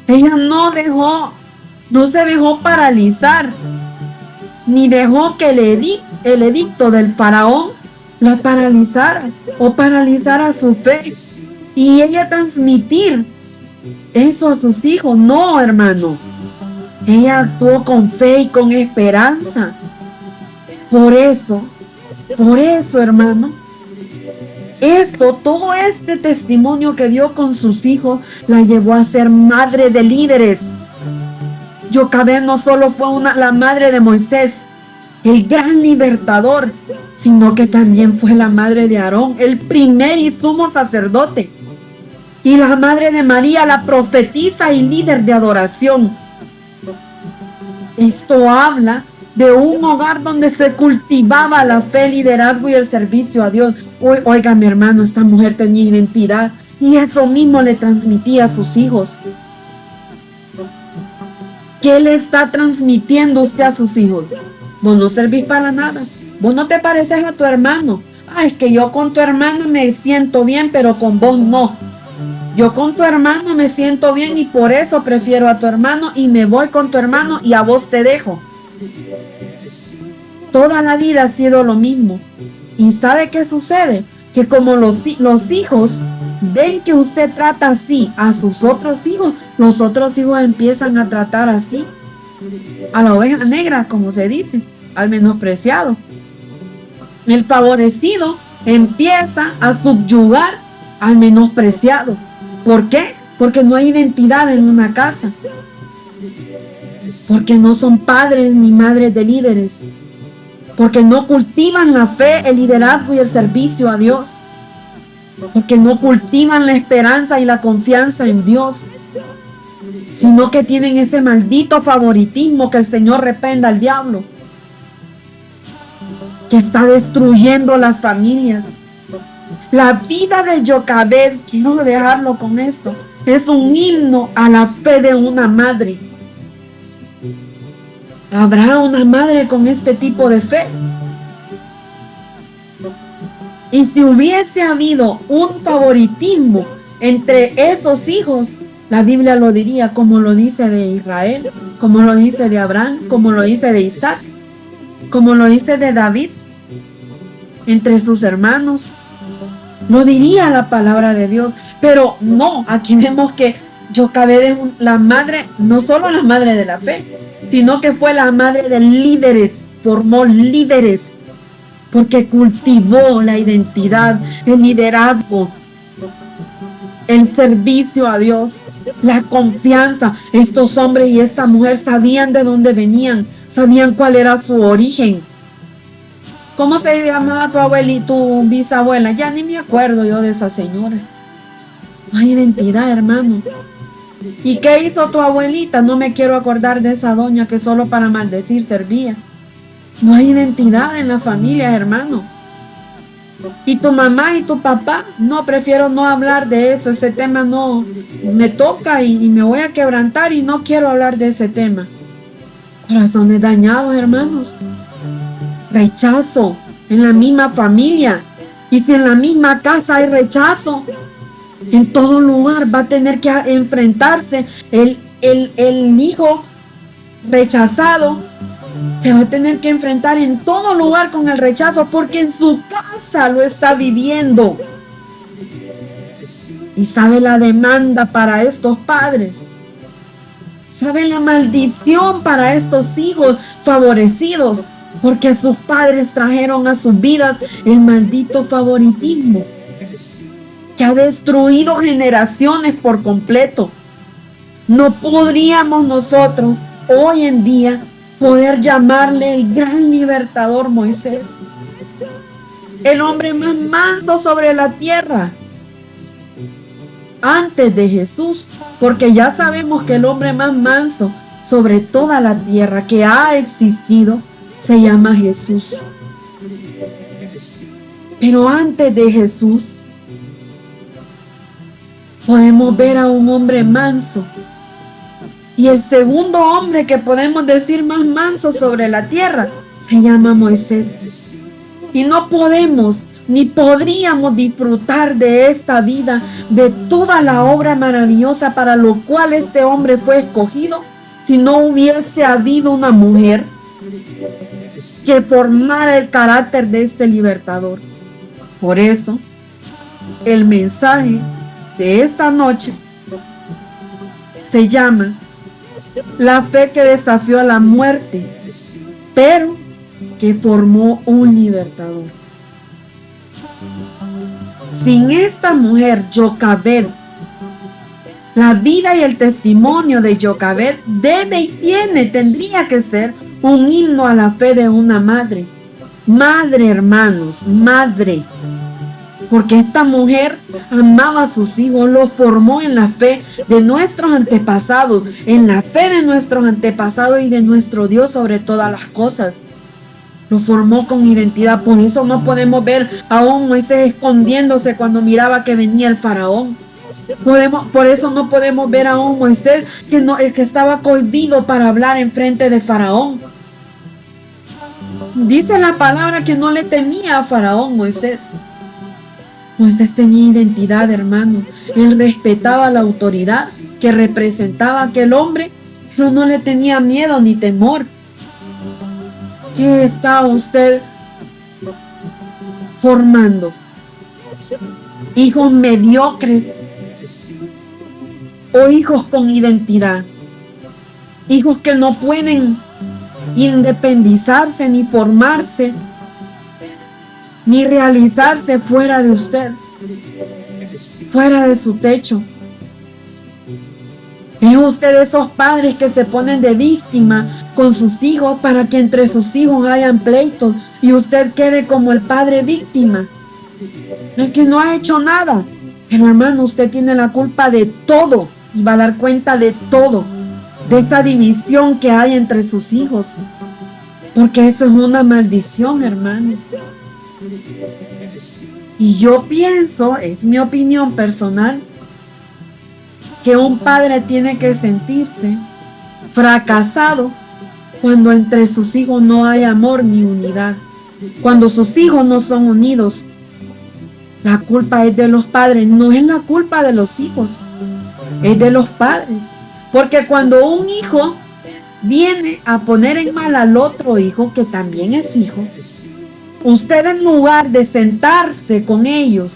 Ella no se dejó paralizar, ni dejó que el edicto del faraón la paralizara o paralizara su fe. Y ella transmitir eso a sus hijos. No, hermano. Ella actuó con fe y con esperanza. Por eso, hermano, todo este testimonio que dio con sus hijos, la llevó a ser madre de líderes. Jocabed no solo fue la madre de Moisés, el gran libertador, sino que también fue la madre de Aarón, el primer y sumo sacerdote, y la madre de María, la profetisa y líder de adoración. Esto habla de un hogar donde se cultivaba la fe, el liderazgo y el servicio a Dios. Oiga, mi hermano, esta mujer tenía identidad y eso mismo le transmitía a sus hijos. ¿Qué le está transmitiendo usted a sus hijos? Vos no servís para nada. Vos no te pareces a tu hermano. Es que yo con tu hermano me siento bien, pero con vos no. Yo con tu hermano me siento bien y por eso prefiero a tu hermano y me voy con tu hermano y a vos te dejo. Toda la vida ha sido lo mismo. ¿Y sabe qué sucede? Que como los hijos ven que usted trata así a sus otros hijos, los otros hijos empiezan a tratar así a la oveja negra, como se dice, al menospreciado. El favorecido empieza a subyugar al menospreciado. ¿Por qué? Porque no hay identidad en una casa. Porque no son padres ni madres de líderes. Porque no cultivan la fe, el liderazgo y el servicio a Dios. Porque no cultivan la esperanza y la confianza en Dios. Sino que tienen ese maldito favoritismo que el Señor reprenda al diablo, que está destruyendo las familias. La vida de Jocabed, quiero dejarlo con esto, es un himno a la fe de una madre. ¿Habrá una madre con este tipo de fe? Y si hubiese habido un favoritismo entre esos hijos, la Biblia lo diría, como lo dice de Israel, como lo dice de Abraham, como lo dice de Isaac, como lo dice de David, entre sus hermanos. Lo diría la palabra de Dios. Pero no, aquí vemos que Jocabed es la madre, no solo la madre de la fe, sino que fue la madre de líderes, formó líderes, porque cultivó la identidad, el liderazgo, el servicio a Dios, la confianza. Estos hombres y esta mujer sabían de dónde venían, sabían cuál era su origen. ¿Cómo se llamaba tu abuelita, tu bisabuela? Ya ni me acuerdo yo de esa señora. No hay identidad, hermano. ¿Y qué hizo tu abuelita? No me quiero acordar de esa doña que solo para maldecir servía. No hay identidad en la familia, hermano. ¿Y tu mamá y tu papá? No, prefiero no hablar de eso. Ese tema no me toca y me voy a quebrantar y no quiero hablar de ese tema. Corazones dañados, hermanos. Rechazo en la misma familia. Y si en la misma casa hay rechazo, en todo lugar va a tener que enfrentarse el hijo rechazado. Se va a tener que enfrentar en todo lugar con el rechazo porque en su casa lo está viviendo. Y sabe la demanda para estos padres. Sabe la maldición para estos hijos favorecidos porque sus padres trajeron a sus vidas el maldito favoritismo que ha destruido generaciones por completo. No podríamos nosotros hoy en día poder llamarle el gran libertador Moisés, el hombre más manso sobre la tierra antes de Jesús, porque ya sabemos que el hombre más manso sobre toda la tierra que ha existido se llama Jesús. Pero antes de Jesús podemos ver a un hombre manso. Y el segundo hombre que podemos decir más manso sobre la tierra se llama Moisés. Y no podemos ni podríamos disfrutar de esta vida, de toda la obra maravillosa para lo cual este hombre fue escogido, si no hubiese habido una mujer que formara el carácter de este libertador. Por eso, el mensaje de esta noche se llama la fe que desafió a la muerte, pero que formó un libertador. Sin esta mujer, Jocabed, la vida y el testimonio de Jocabed tendría que ser un himno a la fe de una madre. Madre, hermanos, madre. Porque esta mujer amaba a sus hijos, los formó en la fe de nuestros antepasados, en la fe de nuestros antepasados y de nuestro Dios sobre todas las cosas. Lo formó con identidad. Por eso no podemos ver a un Moisés escondiéndose cuando miraba que venía el faraón. Por eso no podemos ver a un Moisés que estaba cohibido para hablar en frente de faraón. Dice la palabra que no le temía a faraón Moisés. Moisés tenía identidad, hermanos. Él respetaba la autoridad que representaba aquel hombre, pero no le tenía miedo ni temor. ¿Qué está usted formando? ¿Hijos mediocres o hijos con identidad? Hijos que no pueden independizarse ni formarse ni realizarse fuera de usted, fuera de su techo. ¿Es usted de esos padres que se ponen de víctima con sus hijos para que entre sus hijos hayan pleitos y usted quede como el padre víctima? El que no ha hecho nada. Pero hermano, usted tiene la culpa de todo y va a dar cuenta de todo, de esa división que hay entre sus hijos. Porque eso es una maldición, hermanos. Y yo pienso, es mi opinión personal, que un padre tiene que sentirse fracasado cuando entre sus hijos no hay amor ni unidad, cuando sus hijos no son unidos. La culpa es de los padres, no es la culpa de los hijos, es de los padres. Porque cuando un hijo viene a poner en mal al otro hijo, que también es hijo, usted en lugar de sentarse con ellos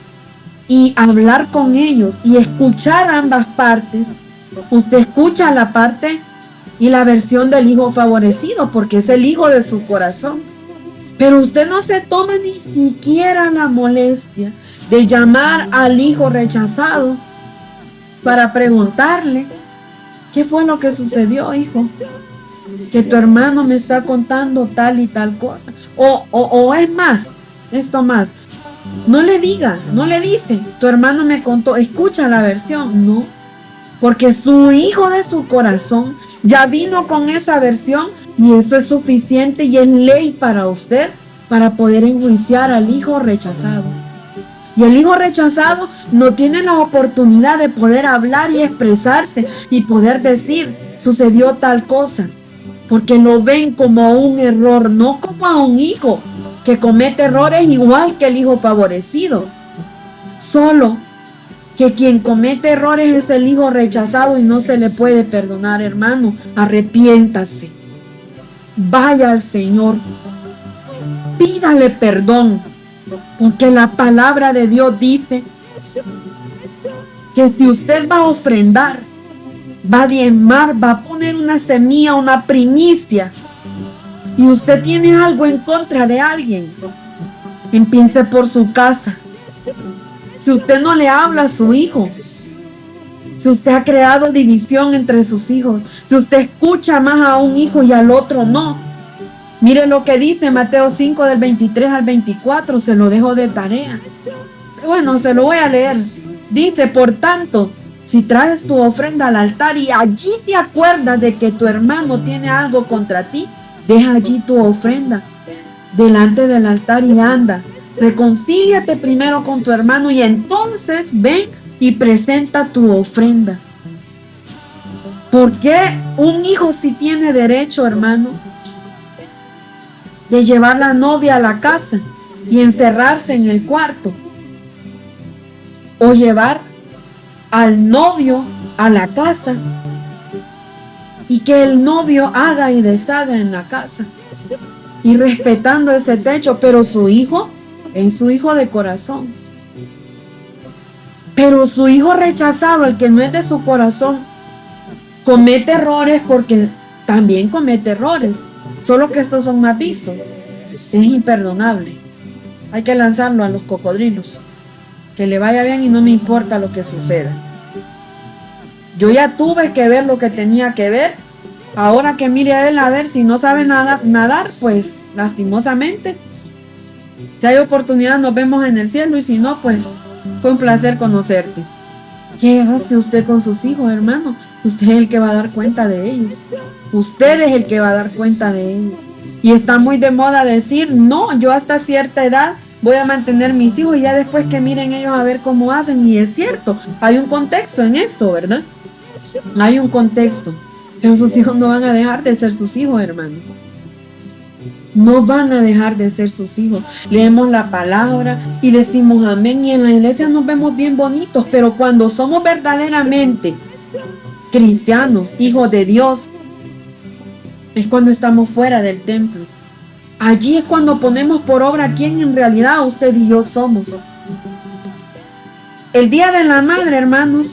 y hablar con ellos y escuchar ambas partes, usted escucha la parte y la versión del hijo favorecido, porque es el hijo de su corazón. Pero usted no se toma ni siquiera la molestia de llamar al hijo rechazado para preguntarle: ¿qué fue lo que sucedió, hijo? Que tu hermano me está contando tal y tal cosa. O es más, esto más. No le dice, tu hermano me contó, escucha la versión. No, porque su hijo de su corazón ya vino con esa versión y eso es suficiente y es ley para usted para poder enjuiciar al hijo rechazado. Y el hijo rechazado no tiene la oportunidad de poder hablar y expresarse y poder decir: sucedió tal cosa. porque lo ven como un error, no como a un hijo que comete errores igual que el hijo favorecido. Solo que quien comete errores es el hijo rechazado y no se le puede perdonar, hermano. Arrepiéntase. Vaya al Señor. Pídale perdón. Porque la palabra de Dios dice que si usted va a ofrendar, va a diezmar, va a poner una semilla, una primicia, y usted tiene algo en contra de alguien, empiece por su casa. Si usted no le habla a su hijo, si usted ha creado división entre sus hijos, si usted escucha más a un hijo y al otro no, mire lo que dice Mateo 5 del 23 al 24, se lo dejo de tarea. Bueno, se lo voy a leer. Dice, por tanto, si traes tu ofrenda al altar y allí te acuerdas de que tu hermano tiene algo contra ti, deja allí tu ofrenda delante del altar y anda. Reconcíliate primero con tu hermano y entonces ven y presenta tu ofrenda. ¿Por qué un hijo sí tiene derecho, hermano, de llevar la novia a la casa y encerrarse en el cuarto? O llevar al novio a la casa y que el novio haga y deshaga en la casa y respetando ese techo, pero su hijo es su hijo de corazón. Pero su hijo rechazado, el que no es de su corazón, comete errores porque también comete errores, solo que estos son más vistos. Es imperdonable. Hay que lanzarlo a los cocodrilos. Que le vaya bien y no me importa lo que suceda. Yo ya tuve que ver lo que tenía que ver. Ahora que mire a él a ver si no sabe nadar, pues lastimosamente. Si hay oportunidad nos vemos en el cielo y si no, pues fue un placer conocerte. ¿Qué hace usted con sus hijos, hermano? Usted es el que va a dar cuenta de ellos. Usted es el que va a dar cuenta de ellos. Y está muy de moda decir, no, yo hasta cierta edad voy a mantener mis hijos y ya después que miren ellos a ver cómo hacen. Y es cierto, hay un contexto en esto, ¿verdad? Hay un contexto. Pero sus hijos no van a dejar de ser sus hijos, hermano. No van a dejar de ser sus hijos. Leemos la palabra y decimos amén y en la iglesia nos vemos bien bonitos, pero cuando somos verdaderamente cristianos, hijos de Dios, es cuando estamos fuera del templo. Allí es cuando ponemos por obra quién en realidad usted y yo somos. El Día de la Madre, hermanos,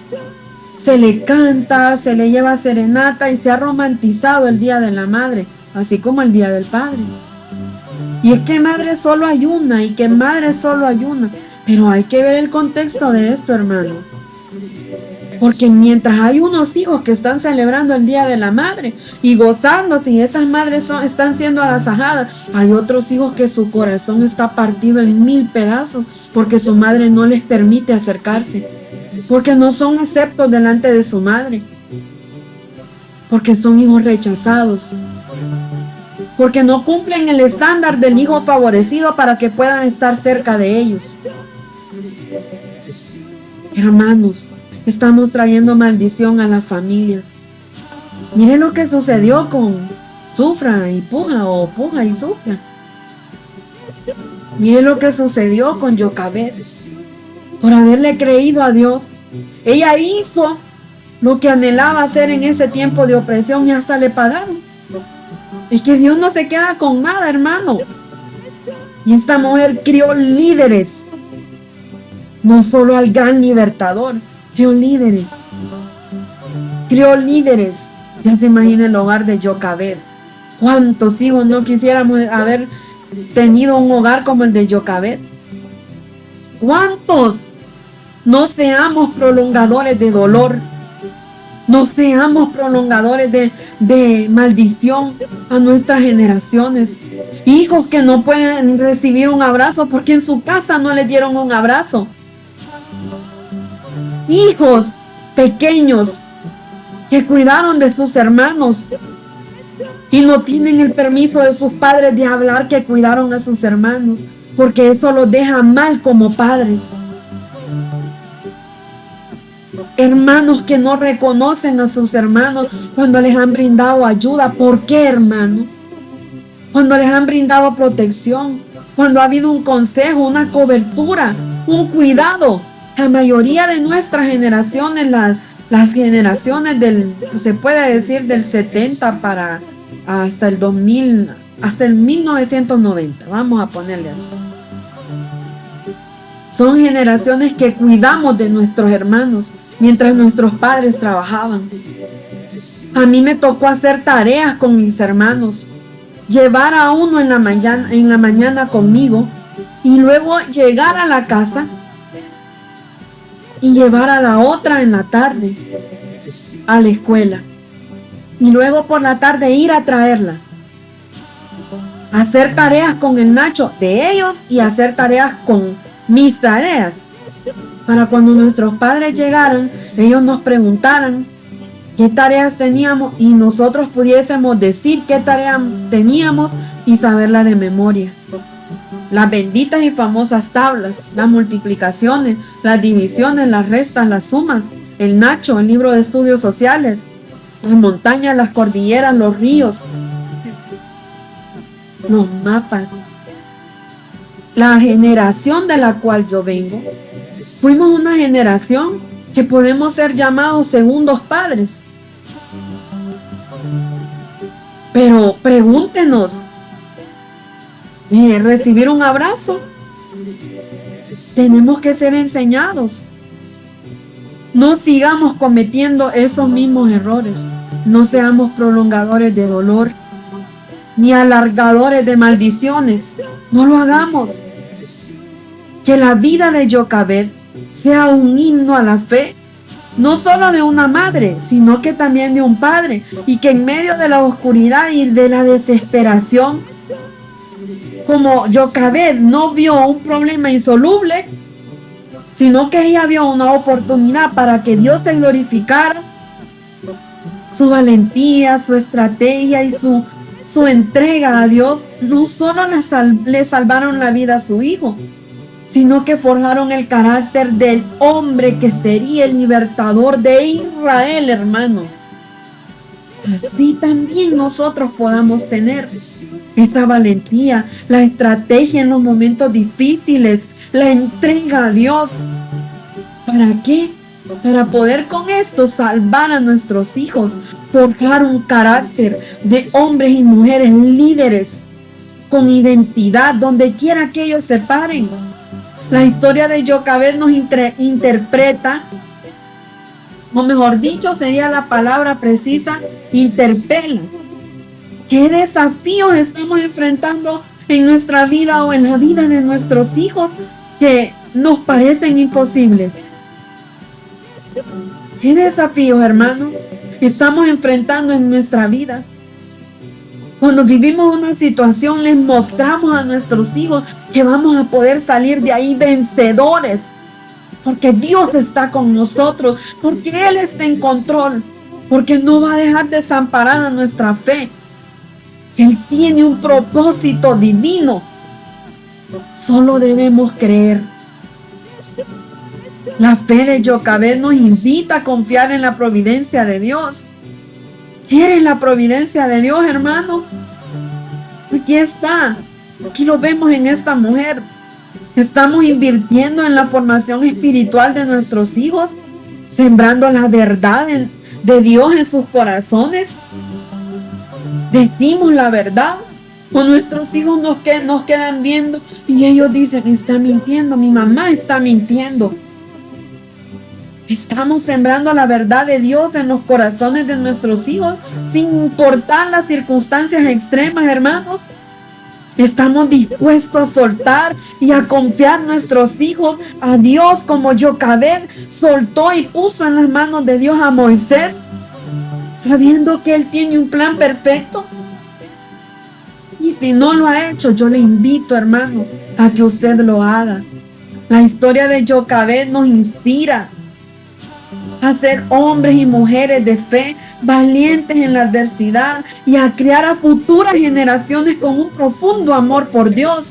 se le canta, se le lleva serenata y se ha romantizado el Día de la Madre, así como el Día del Padre. Y es que madre solo hay una y que madre solo hay una. Pero hay que ver el contexto de esto, hermano. Porque mientras hay unos hijos que están celebrando el Día de la Madre y gozándose y esas madres están siendo agasajadas, hay otros hijos que su corazón está partido en 1000 pedazos porque su madre no les permite acercarse. Porque no son aceptos delante de su madre. Porque son hijos rechazados. Porque no cumplen el estándar del hijo favorecido para que puedan estar cerca de ellos. Hermanos, estamos trayendo maldición a las familias. Miren lo que sucedió con Sufra y Puja o Puja y Sufra. Miren lo que sucedió con Yocabed. Por haberle creído a Dios. Ella hizo lo que anhelaba hacer en ese tiempo de opresión y hasta le pagaron. Es que Dios no se queda con nada, hermano. Y esta mujer crió líderes. No solo al gran libertador, crió líderes. Crió líderes. Ya se imagina el hogar de Yocabed. ¿Cuántos hijos no quisiéramos haber tenido un hogar como el de Yocabed? ¿Cuántos? No seamos prolongadores de dolor. No seamos prolongadores de maldición a nuestras generaciones. Hijos que no pueden recibir un abrazo porque en su casa no les dieron un abrazo. Hijos pequeños que cuidaron de sus hermanos y no tienen el permiso de sus padres de hablar que cuidaron a sus hermanos, porque eso los deja mal como padres. Hermanos que no reconocen a sus hermanos cuando les han brindado ayuda. ¿Por qué, hermano? Cuando les han brindado protección, cuando ha habido un consejo, una cobertura, un cuidado. La mayoría de nuestras generaciones, las generaciones se puede decir del 70 para hasta el 2000, hasta el 1990, vamos a ponerle así. Son generaciones que cuidamos de nuestros hermanos mientras nuestros padres trabajaban. A mí me tocó hacer tareas con mis hermanos, llevar a uno en la mañana conmigo y luego llegar a la casa y llevar a la otra en la tarde a la escuela y luego por la tarde ir a traerla, hacer tareas con el Nacho de ellos y hacer tareas con mis tareas, para cuando nuestros padres llegaran, ellos nos preguntaran qué tareas teníamos y nosotros pudiésemos decir qué tareas teníamos y saberla de memoria. Las benditas y famosas tablas, las multiplicaciones, las divisiones, las restas, las sumas, el Nacho, el libro de estudios sociales, las montañas, las cordilleras, los ríos, los mapas. La generación de la cual yo vengo, fuimos una generación que podemos ser llamados segundos padres. Pero pregúntenos, recibir un abrazo, tenemos que ser enseñados. No sigamos cometiendo esos mismos errores. No seamos prolongadores de dolor, ni alargadores de maldiciones. No lo hagamos. Que la vida de Jochebed sea un himno a la fe, no solo de una madre, sino que también de un padre, y que en medio de la oscuridad y de la desesperación, como Jochebed no vio un problema insoluble, sino que ella vio una oportunidad para que Dios se glorificara, su valentía, su estrategia y su entrega a Dios, no solo le salvaron la vida a su hijo, sino que forjaron el carácter del hombre que sería el libertador de Israel, hermano. Así también nosotros podamos tener esa valentía, la estrategia en los momentos difíciles, la entrega a Dios. ¿Para qué? Para poder con esto salvar a nuestros hijos, forjar un carácter de hombres y mujeres líderes con identidad donde quiera que ellos se paren. La historia de Jochebed nos interpreta, o mejor dicho, sería la palabra precisa, interpela. ¿Qué desafíos estamos enfrentando en nuestra vida o en la vida de nuestros hijos que nos parecen imposibles? ¿Qué desafíos, hermano, estamos enfrentando en nuestra vida? Cuando vivimos una situación, les mostramos a nuestros hijos que vamos a poder salir de ahí vencedores, porque Dios está con nosotros, porque Él está en control, porque no va a dejar desamparada nuestra fe. Él tiene un propósito divino. Solo debemos creer. La fe de Jochebed nos invita a confiar en la providencia de Dios. ¿Quieres la providencia de Dios, hermano? Aquí está. Aquí lo vemos en esta mujer. Estamos invirtiendo en la formación espiritual de nuestros hijos, sembrando la verdad de Dios en sus corazones. Decimos la verdad. O nuestros hijos nos quedan viendo y ellos dicen, está mintiendo, mi mamá está mintiendo. Estamos sembrando la verdad de Dios en los corazones de nuestros hijos, sin importar las circunstancias extremas, hermanos. Estamos dispuestos a soltar y a confiar nuestros hijos a Dios, como Jochebed soltó y puso en las manos de Dios a Moisés, sabiendo que Él tiene un plan perfecto. Y si no lo ha hecho, yo le invito, hermano, a que usted lo haga. La historia de Jochebed nos inspira a ser hombres y mujeres de fe, valientes en la adversidad y a criar a futuras generaciones con un profundo amor por Dios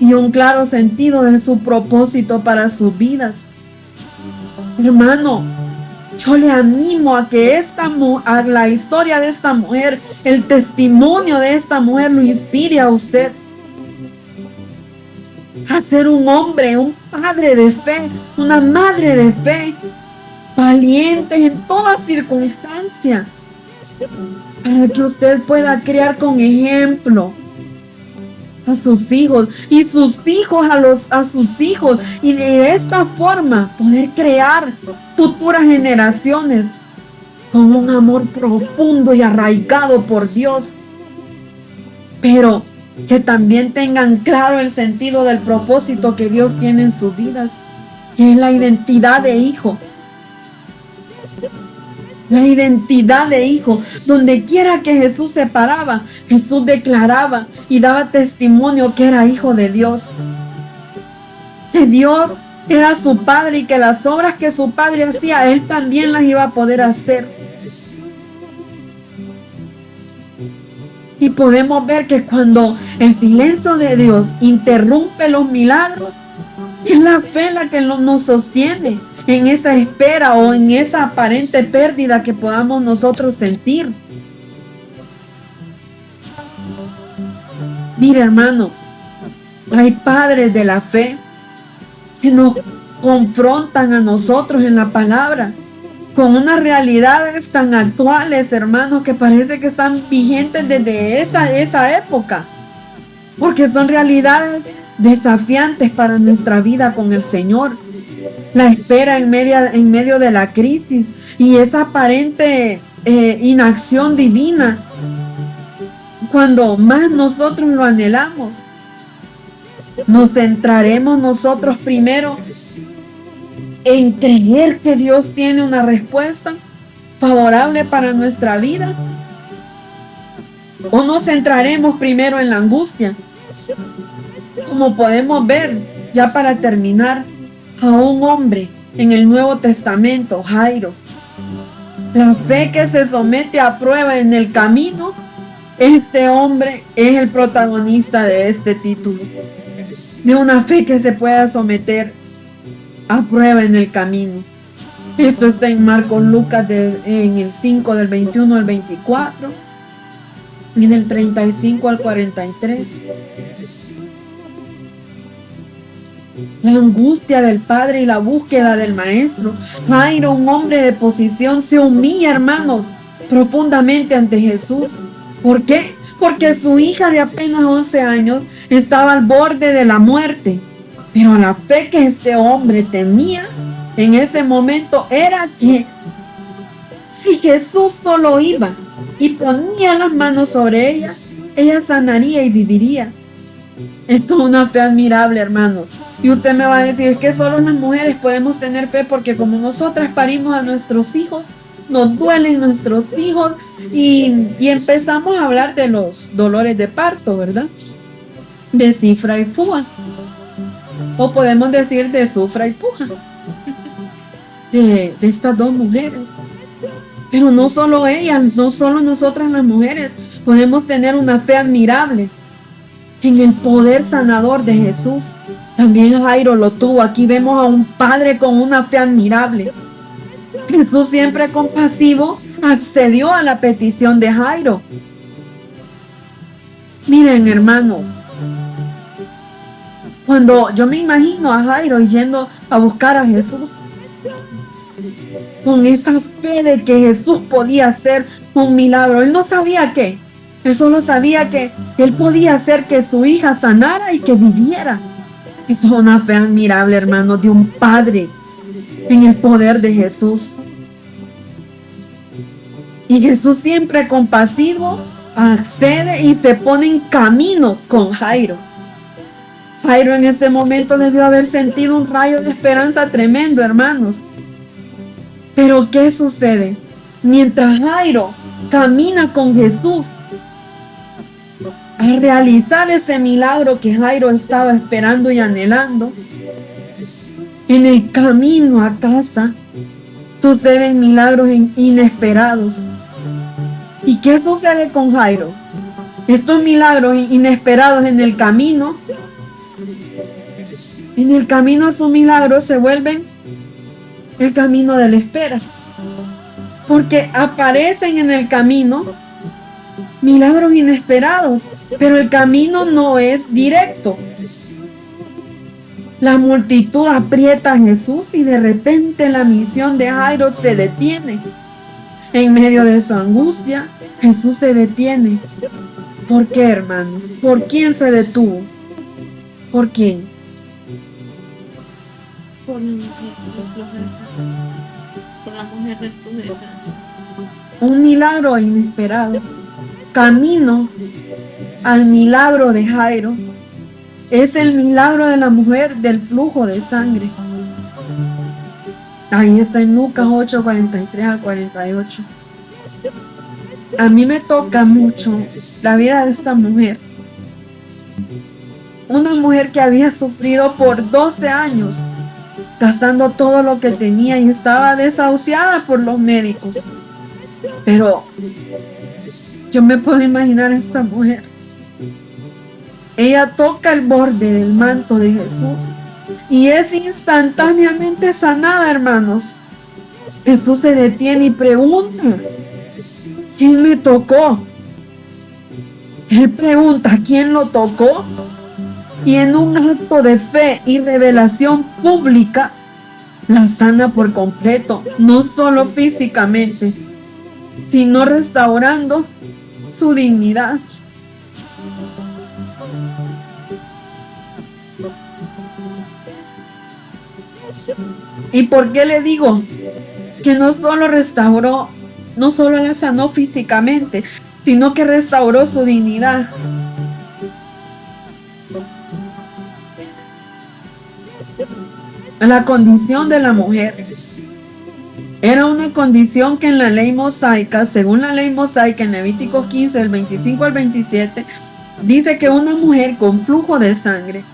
y un claro sentido de su propósito para sus vidas. Hermano, Yo le animo a que a la historia de esta mujer, el testimonio de esta mujer lo inspire a usted a ser un hombre, un padre de fe, una madre de fe, valientes en toda circunstancia, para que usted pueda criar con ejemplo a sus hijos y sus hijos a sus hijos, y de esta forma poder crear futuras generaciones con un amor profundo y arraigado por Dios, pero que también tengan claro el sentido del propósito que Dios tiene en sus vidas, que es la identidad de hijo. La identidad de hijo. Donde quiera que Jesús se paraba, Jesús declaraba y daba testimonio que era hijo de Dios. Que Dios era su padre y que las obras que su padre hacía, él también las iba a poder hacer. Y podemos ver que cuando el silencio de Dios interrumpe los milagros, es la fe la que nos sostiene en esa espera o en esa aparente pérdida que podamos nosotros sentir. Mire, hermano, hay padres de la fe que nos confrontan a nosotros en la palabra con unas realidades tan actuales, hermanos, que parece que están vigentes desde esa época, porque son realidades desafiantes para nuestra vida con el Señor. La espera en medio de la crisis y esa aparente inacción divina, cuando más nosotros lo anhelamos. Nos centraremos nosotros primero en creer que Dios tiene una respuesta favorable para nuestra vida, o nos centraremos primero en la angustia, como podemos ver, ya para terminar, a un hombre en el Nuevo Testamento, Jairo. La fe que se somete a prueba en el camino, este hombre es el protagonista de este título, de una fe que se pueda someter a prueba en el camino. Esto está en Marcos Lucas en el 5 del 21 al 24 y del 35 al 43. La angustia del padre y la búsqueda del maestro. Jairo, un hombre de posición, se humilla, hermanos, profundamente ante Jesús. ¿Por qué? Porque su hija de apenas 11 años estaba al borde de la muerte. Pero la fe que este hombre tenía en ese momento era que si Jesús solo iba y ponía las manos sobre ella, ella sanaría y viviría. Esto es una fe admirable, hermanos. Y usted me va a decir, es que solo las mujeres podemos tener fe porque como nosotras parimos a nuestros hijos, nos duelen nuestros hijos y empezamos a hablar de los dolores de parto, ¿verdad? De cifra y fuga. O podemos decir de sufra y puja. De estas dos mujeres. Pero no solo ellas, no solo nosotras las mujeres, podemos tener una fe admirable en el poder sanador de Jesús. También Jairo lo tuvo. Aquí vemos a un padre con una fe admirable. Jesús, siempre compasivo, accedió a la petición de Jairo. Miren, hermanos, cuando yo me imagino a Jairo yendo a buscar a Jesús, con esa fe de que Jesús podía hacer un milagro. Él no sabía qué. Él solo sabía que él podía hacer que su hija sanara y que viviera. Eso es una fe admirable, hermanos, de un padre en el poder de Jesús. Y Jesús, siempre compasivo, accede y se pone en camino con Jairo. Jairo en este momento debió haber sentido un rayo de esperanza tremendo, hermanos. Pero ¿qué sucede? Mientras Jairo camina con Jesús a realizar ese milagro que Jairo estaba esperando y anhelando, en el camino a casa suceden milagros inesperados. ¿Y qué sucede con Jairo? Estos milagros inesperados en el camino a su milagro se vuelven el camino de la espera. porque aparecen en el camino milagros inesperados, pero el camino no es directo. La multitud aprieta a Jesús y de repente la misión de Jairo se detiene. En medio de su angustia, Jesús se detiene. ¿Por qué, hermano? ¿Por quién se detuvo? ¿Por quién? Por la mujer desposada. Un milagro inesperado. Camino al milagro de Jairo. Es el milagro de la mujer del flujo de sangre. Ahí está en Lucas 8, 43 a 48. A mí me toca mucho la vida de esta mujer. Una mujer que había sufrido por 12 años, gastando todo lo que tenía y estaba desahuciada por los médicos. Pero yo me puedo imaginar a esta mujer. Ella toca el borde del manto de Jesús y es instantáneamente sanada, hermanos. Jesús se detiene y pregunta: ¿quién me tocó? Él pregunta: ¿quién lo tocó? Y en un acto de fe y revelación pública, la sana por completo, no solo físicamente, sino restaurando su dignidad. ¿Y por qué le digo que no solo restauró, no solo la sanó físicamente, sino que restauró su dignidad? La condición de la mujer era una condición que en la ley mosaica, según la ley mosaica en Levítico 15, del 25 al 27, dice que una mujer con flujo de sangre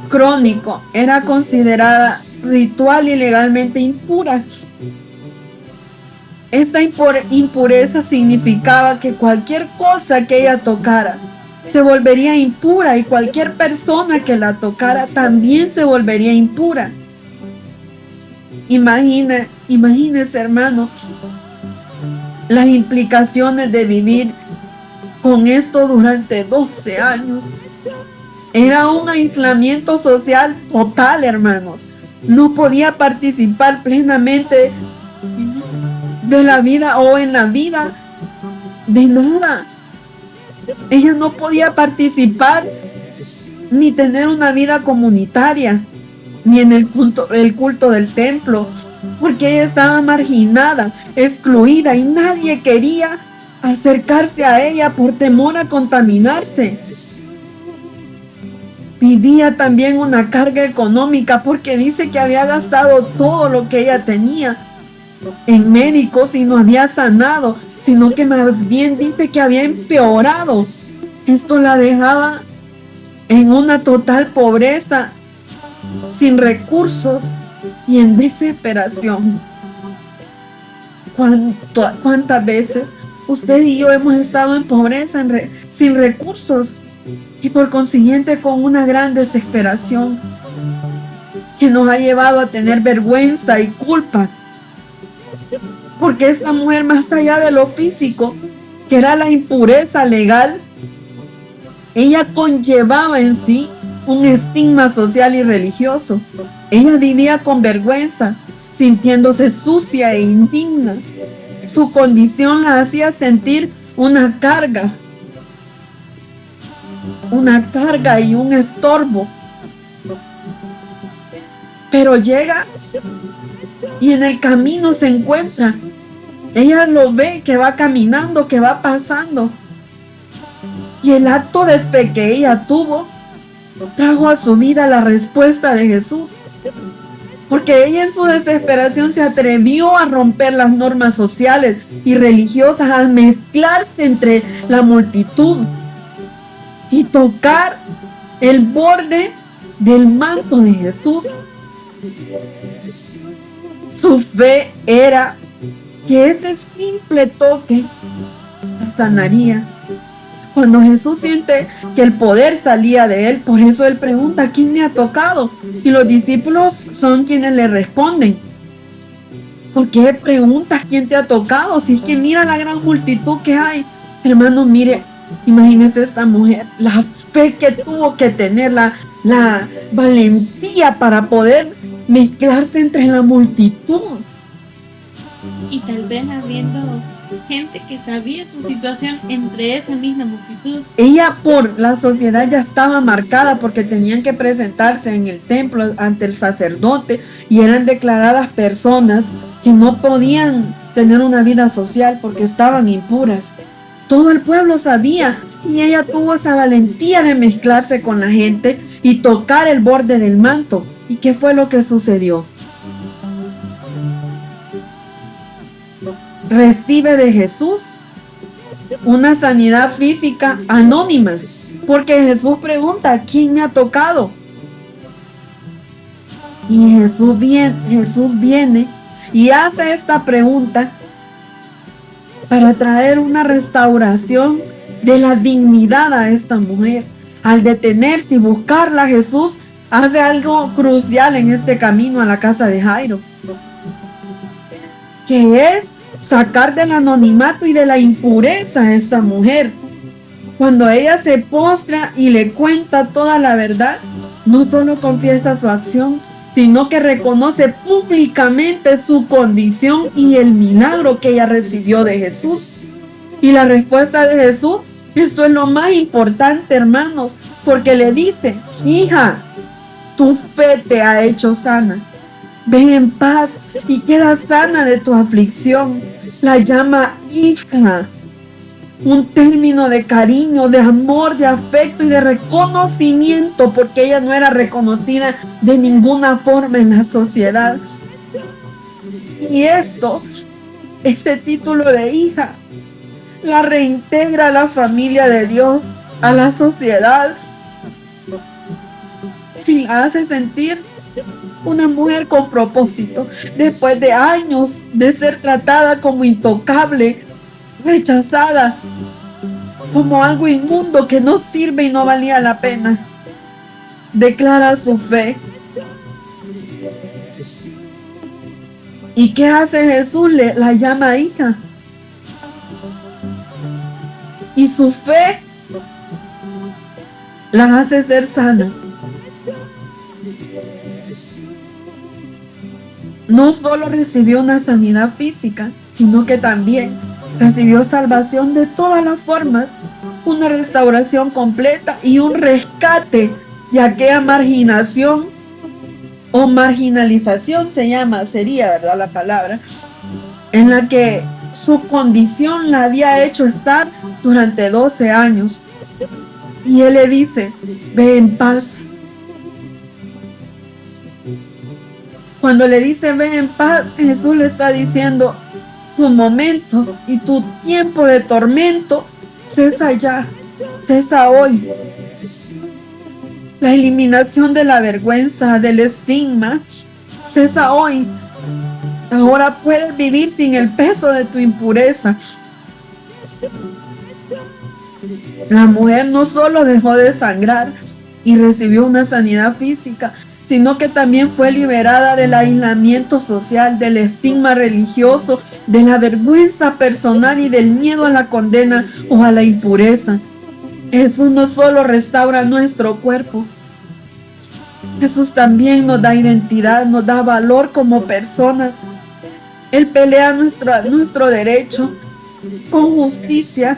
crónico era considerada ritual y legalmente impura. Esta impureza significaba que cualquier cosa que ella tocara se volvería impura y cualquier persona que la tocara también se volvería impura. Imagínese, hermano, las implicaciones de vivir con esto durante 12 años. Era un aislamiento social total, hermanos. No podía participar plenamente de la vida o en la vida de nada. Ella no podía participar ni tener una vida comunitaria, ni en el culto del templo, porque ella estaba marginada, excluida y nadie quería acercarse a ella por temor a contaminarse. Vivía también una carga económica porque dice que había gastado todo lo que ella tenía en médicos y no había sanado, sino que más bien dice que había empeorado. Esto la dejaba en una total pobreza, sin recursos y en desesperación. ¿Cuántas veces usted y yo hemos estado en pobreza, sin recursos y por consiguiente con una gran desesperación que nos ha llevado a tener vergüenza y culpa? Porque esta mujer, más allá de lo físico, que era la impureza legal, ella conllevaba en sí un estigma social y religioso. Ella vivía con vergüenza, sintiéndose sucia e indigna. Su condición la hacía sentir una carga y un estorbo. Pero llega y en el camino se encuentra. Ella lo ve que va caminando, que va pasando. Y el acto de fe que ella tuvo trajo a su vida la respuesta de Jesús. Porque ella en su desesperación se atrevió a romper las normas sociales y religiosas al mezclarse entre la multitud y tocar el borde del manto de Jesús. Su fe era que ese simple toque la sanaría. Cuando Jesús siente que el poder salía de él, por eso él pregunta: ¿quién me ha tocado? Y los discípulos son quienes le responden: ¿Por qué preguntas quién te ha tocado? Si es que mira la gran multitud que hay. Hermano, mire, imagínese esta mujer, la fe que tuvo que tener, la valentía para poder mezclarse entre la multitud. Y tal vez habiendo gente que sabía su situación entre esa misma multitud. Ella por la sociedad ya estaba marcada porque tenían que presentarse en el templo ante el sacerdote y eran declaradas personas que no podían tener una vida social porque estaban impuras. Todo el pueblo sabía y ella tuvo esa valentía de mezclarse con la gente y tocar el borde del manto. ¿Y qué fue lo que sucedió? Recibe de Jesús una sanidad física anónima, porque Jesús pregunta, ¿quién me ha tocado? Y Jesús viene y hace esta pregunta para traer una restauración de la dignidad a esta mujer. Al detenerse y buscarla, Jesús hace algo crucial en este camino a la casa de Jairo, que es sacar del anonimato y de la impureza a esta mujer. Cuando ella se postra y le cuenta toda la verdad, no solo confiesa su acción, sino que reconoce públicamente su condición y el milagro que ella recibió de Jesús. Y la respuesta de Jesús, esto es lo más importante, hermanos, porque le dice, hija, tu fe te ha hecho sana. Ven en paz y queda sana de tu aflicción. La llama hija, un término de cariño, de amor, de afecto y de reconocimiento, porque ella no era reconocida de ninguna forma en la sociedad. Y ese título de hija, la reintegra a la familia de Dios, a la sociedad, y la hace sentir una mujer con propósito, después de años de ser tratada como intocable, rechazada, como algo inmundo que no sirve y no valía la pena. Declara su fe. ¿Y qué hace Jesús? La llama hija. Y su fe la hace ser sana. No solo recibió una sanidad física, sino que también recibió salvación de todas las formas, una restauración completa y un rescate de aquella marginación o marginalización sería, ¿verdad? La palabra, en la que su condición la había hecho estar durante 12 años. Y él le dice, ve en paz. Cuando le dice ve en paz, Jesús le está diciendo, tu momento y tu tiempo de tormento cesa ya, cesa hoy. La eliminación de la vergüenza, del estigma, cesa hoy. Ahora puedes vivir sin el peso de tu impureza. La mujer no solo dejó de sangrar y recibió una sanidad física, sino que también fue liberada del aislamiento social, del estigma religioso, de la vergüenza personal y del miedo a la condena o a la impureza. Jesús no solo restaura nuestro cuerpo, Jesús también nos da identidad, nos da valor como personas. Él pelea nuestro derecho con justicia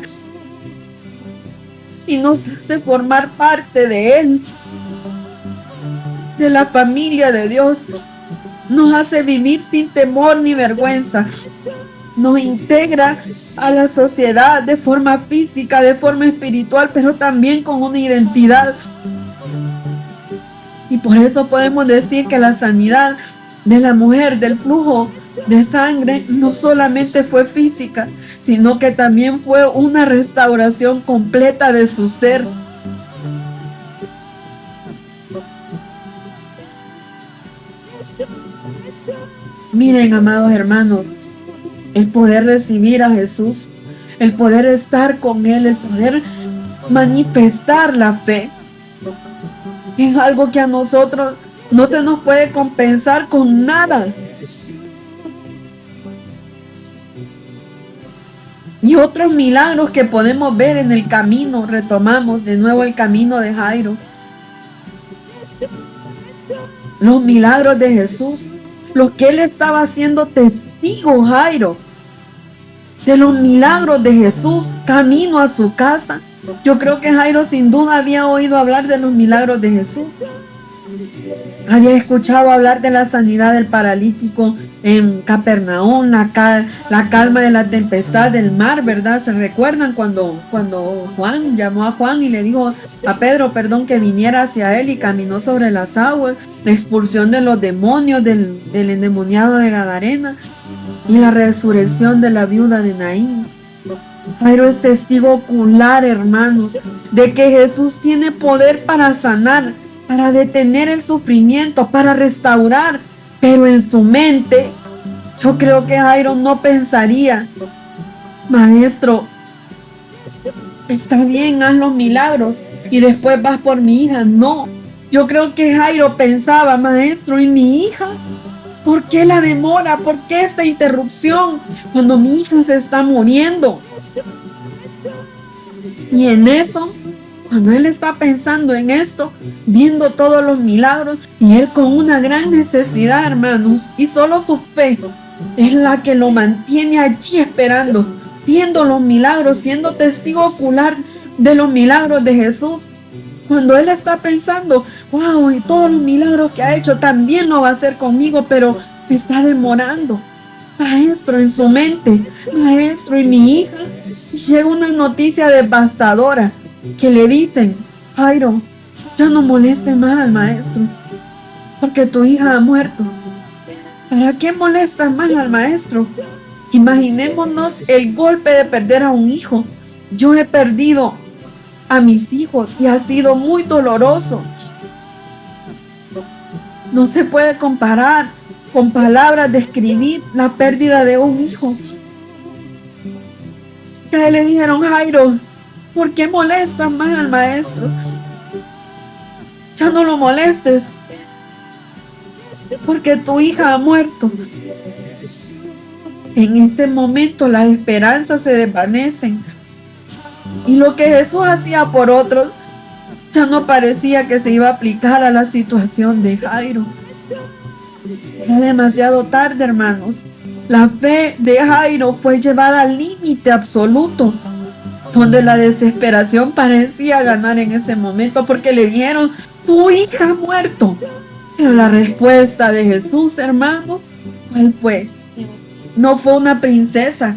y nos hace formar parte de Él, de la familia de Dios. Nos hace vivir sin temor ni vergüenza. Nos integra a la sociedad de forma física, de forma espiritual, pero también con una identidad. Y por eso podemos decir que la sanidad de la mujer del flujo de sangre no solamente fue física, sino que también fue una restauración completa de su ser. Miren, amados hermanos, el poder recibir a Jesús, el poder estar con Él, el poder manifestar la fe, es algo que a nosotros no se nos puede compensar con nada. Y otros milagros que podemos ver en el camino, retomamos de nuevo el camino de Jairo. Los milagros de Jesús, lo que él estaba haciendo testigo, Jairo, de los milagros de Jesús, camino a su casa. Yo creo que Jairo sin duda había oído hablar de los milagros de Jesús. Había escuchado hablar de la sanidad del paralítico en Capernaum, la calma de la tempestad del mar, ¿verdad? ¿Se recuerdan cuando Juan llamó a Juan y le dijo a Pedro, que viniera hacia él y caminó sobre las aguas? La expulsión de los demonios del endemoniado de Gadarena y la resurrección de la viuda de Naín. Jairo es testigo ocular, hermanos, de que Jesús tiene poder para sanar, para detener el sufrimiento, para restaurar. Pero en su mente, yo creo que Jairo no pensaría, maestro, está bien, haz los milagros y después vas por mi hija. No, yo creo que Jairo pensaba, maestro, ¿y mi hija? ¿Por qué la demora? ¿Por qué esta interrupción cuando mi hija se está muriendo? Y en eso, cuando él está pensando en esto, viendo todos los milagros, y él con una gran necesidad, hermanos, y solo su fe es la que lo mantiene allí esperando, viendo los milagros, siendo testigo ocular de los milagros de Jesús. Cuando él está pensando, wow, y todos los milagros que ha hecho también lo va a hacer conmigo, pero me está demorando. Maestro, en su mente, maestro, y mi hija, llega una noticia devastadora que le dicen, Jairo, ya no moleste más al maestro, porque tu hija ha muerto. ¿Para qué molestas más al maestro? Imaginémonos el golpe de perder a un hijo. Yo he perdido a mis hijos y ha sido muy doloroso. No se puede comparar con palabras describir la pérdida de un hijo. Que le dijeron, Jairo, ¿por qué molestas más al maestro? Ya no lo molestes, porque tu hija ha muerto. En ese momento las esperanzas se desvanecen. Y lo que Jesús hacía por otros ya no parecía que se iba a aplicar a la situación de Jairo. Era demasiado tarde, hermanos. La fe de Jairo fue llevada al límite absoluto, donde la desesperación parecía ganar en ese momento, porque le dijeron, tu hija ha muerto. Pero la respuesta de Jesús, hermanos, ¿cuál fue? No fue una princesa,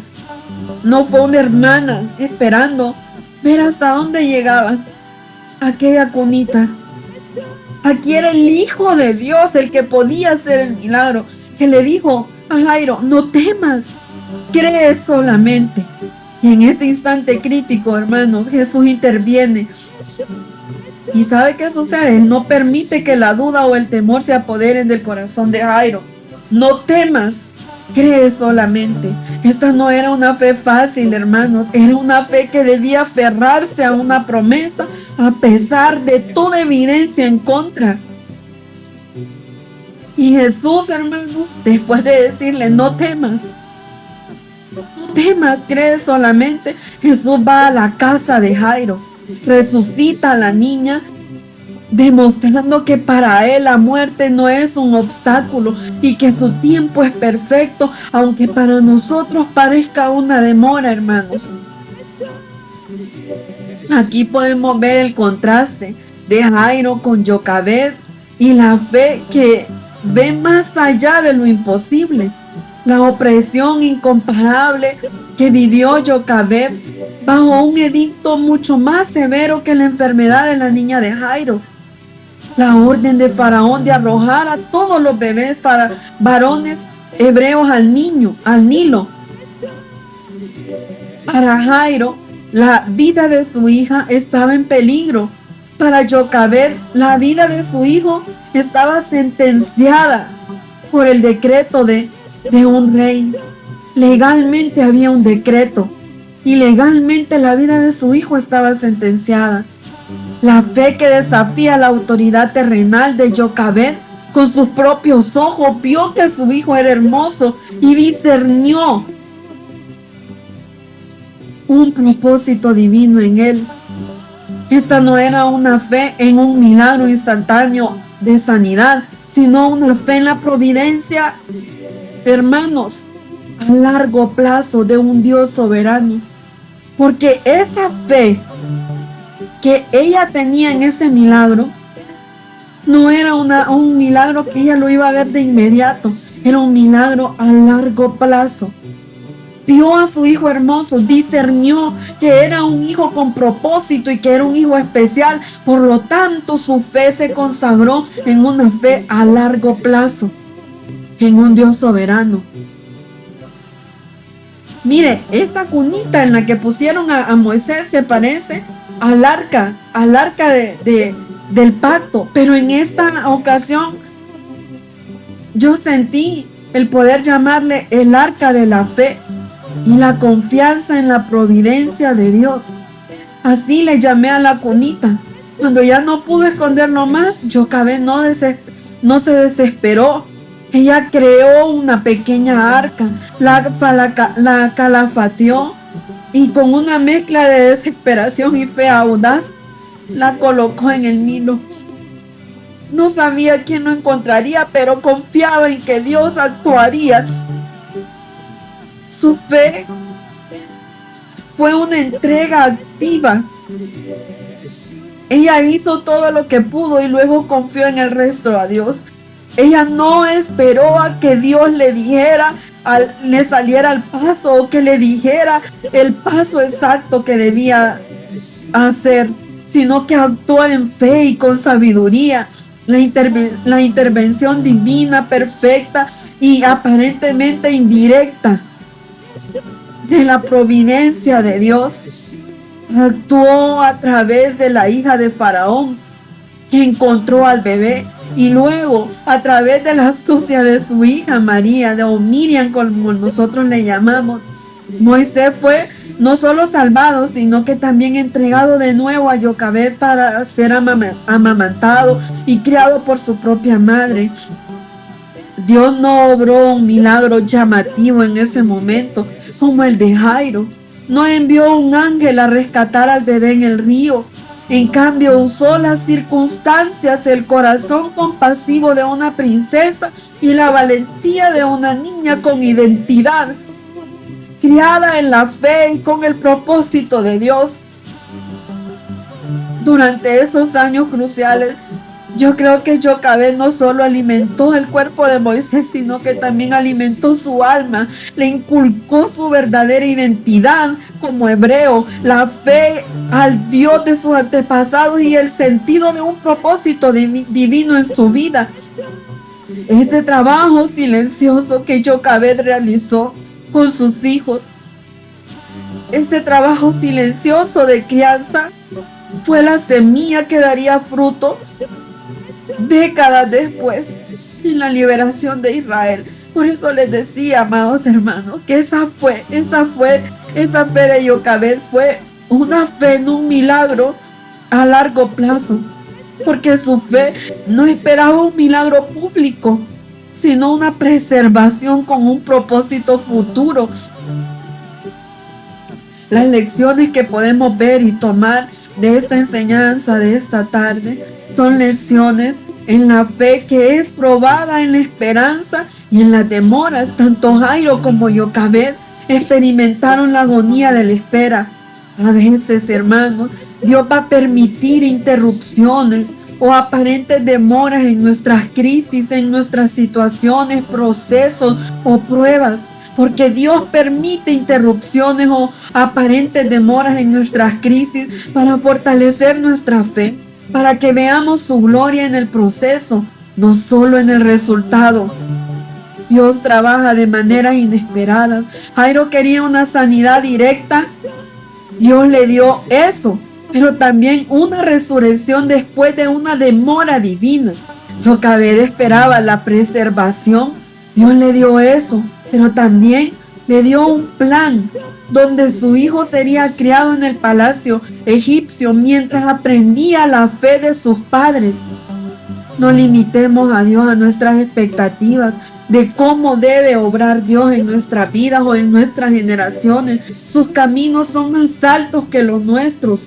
no fue una hermana esperando ver hasta dónde llegaba aquella cunita. Aquí era el Hijo de Dios el que podía hacer el milagro, que le dijo a Jairo, no temas, cree solamente. Y en ese instante crítico, hermanos, Jesús interviene. ¿Y sabe qué sucede? Él no permite que la duda o el temor se apoderen del corazón de Jairo. No temas, cree solamente. Esta no era una fe fácil, hermanos. Era una fe que debía aferrarse a una promesa a pesar de toda evidencia en contra. Y Jesús, hermanos, después de decirle, no temas, cree solamente, Jesús va a la casa de Jairo, resucita a la niña, demostrando que para él la muerte no es un obstáculo y que su tiempo es perfecto, aunque para nosotros parezca una demora, hermanos. Aquí podemos ver el contraste de Jairo con Jocabed y la fe que ve más allá de lo imposible. La opresión incomparable que vivió Jocabed bajo un edicto mucho más severo que la enfermedad de la niña de Jairo. La orden de Faraón de arrojar a todos los bebés varones hebreos al Nilo. Para Jairo, la vida de su hija estaba en peligro. Para Jocabed, la vida de su hijo estaba sentenciada por el decreto de un rey. Legalmente había un decreto y legalmente la vida de su hijo estaba sentenciada. La fe que desafía la autoridad terrenal de Jocabed, con sus propios ojos vio que su hijo era hermoso y discernió un propósito divino en él. Esta no era una fe en un milagro instantáneo de sanidad, sino una fe en la providencia, hermanos, a largo plazo de un Dios soberano. Porque esa fe que ella tenía en ese milagro no era un milagro que ella lo iba a ver de inmediato, era un milagro a largo plazo. Vio a su hijo hermoso, discernió que era un hijo con propósito y que era un hijo especial. Por lo tanto, su fe se consagró en una fe a largo plazo, en un Dios soberano. Mire, esta cunita en la que pusieron a Moisés se parece al arca del pacto, pero en esta ocasión yo sentí el poder llamarle el arca de la fe y la confianza en la providencia de Dios. Así le llamé a la cunita. Cuando ya no pudo esconderlo más, Jocabed no se desesperó. Ella creó una pequeña arca, la calafateó y con una mezcla de desesperación y fe audaz, la colocó en el Nilo. No sabía quién lo encontraría, pero confiaba en que Dios actuaría. Su fe fue una entrega activa. Ella hizo todo lo que pudo y luego confió en el resto a Dios. Ella no esperó a que Dios le dijera, le saliera al paso o que le dijera el paso exacto que debía hacer, sino que actuó en fe y con sabiduría. La intervención divina, perfecta y aparentemente indirecta de la providencia de Dios actuó a través de la hija de Faraón, que encontró al bebé, y luego a través de la astucia de su hija María, o Miriam como nosotros le llamamos. Moisés fue no solo salvado, sino que también entregado de nuevo a Jocabed para ser amamantado y criado por su propia madre. Dios no obró un milagro llamativo en ese momento, como el de Jairo. No envió un ángel a rescatar al bebé en el río. En cambio, usó las circunstancias, el corazón compasivo de una princesa y la valentía de una niña con identidad, criada en la fe y con el propósito de Dios. Durante esos años cruciales, yo creo que Jocabed no solo alimentó el cuerpo de Moisés, sino que también alimentó su alma, le inculcó su verdadera identidad como hebreo, la fe al Dios de sus antepasados y el sentido de un propósito divino en su vida. Este trabajo silencioso que Jocabed realizó con sus hijos, este trabajo silencioso de crianza, fue la semilla que daría fruto décadas después en la liberación de Israel. Por eso les decía, amados hermanos, que esa fe de Jocabed fue una fe en un milagro a largo plazo, porque su fe no esperaba un milagro público, sino una preservación con un propósito futuro. Las lecciones que podemos ver y tomar de esta enseñanza de esta tarde son lecciones en la fe que es probada en la esperanza y en las demoras. Tanto Jairo como Jocabed experimentaron la agonía de la espera. A veces, hermanos, Dios va a permitir interrupciones o aparentes demoras en nuestras crisis, en nuestras situaciones, procesos o pruebas, porque Dios permite interrupciones o aparentes demoras en nuestras crisis para fortalecer nuestra fe, para que veamos su gloria en el proceso, no solo en el resultado. Dios trabaja de manera inesperada. Jairo quería una sanidad directa. Dios le dio eso, pero también una resurrección después de una demora divina. Jocabed esperaba la preservación. Dios le dio eso, pero también le dio un plan donde su hijo sería criado en el palacio egipcio mientras aprendía la fe de sus padres. No limitemos a Dios a nuestras expectativas. de cómo debe obrar Dios en nuestras vidas o en nuestras generaciones. Sus caminos son más altos que los nuestros.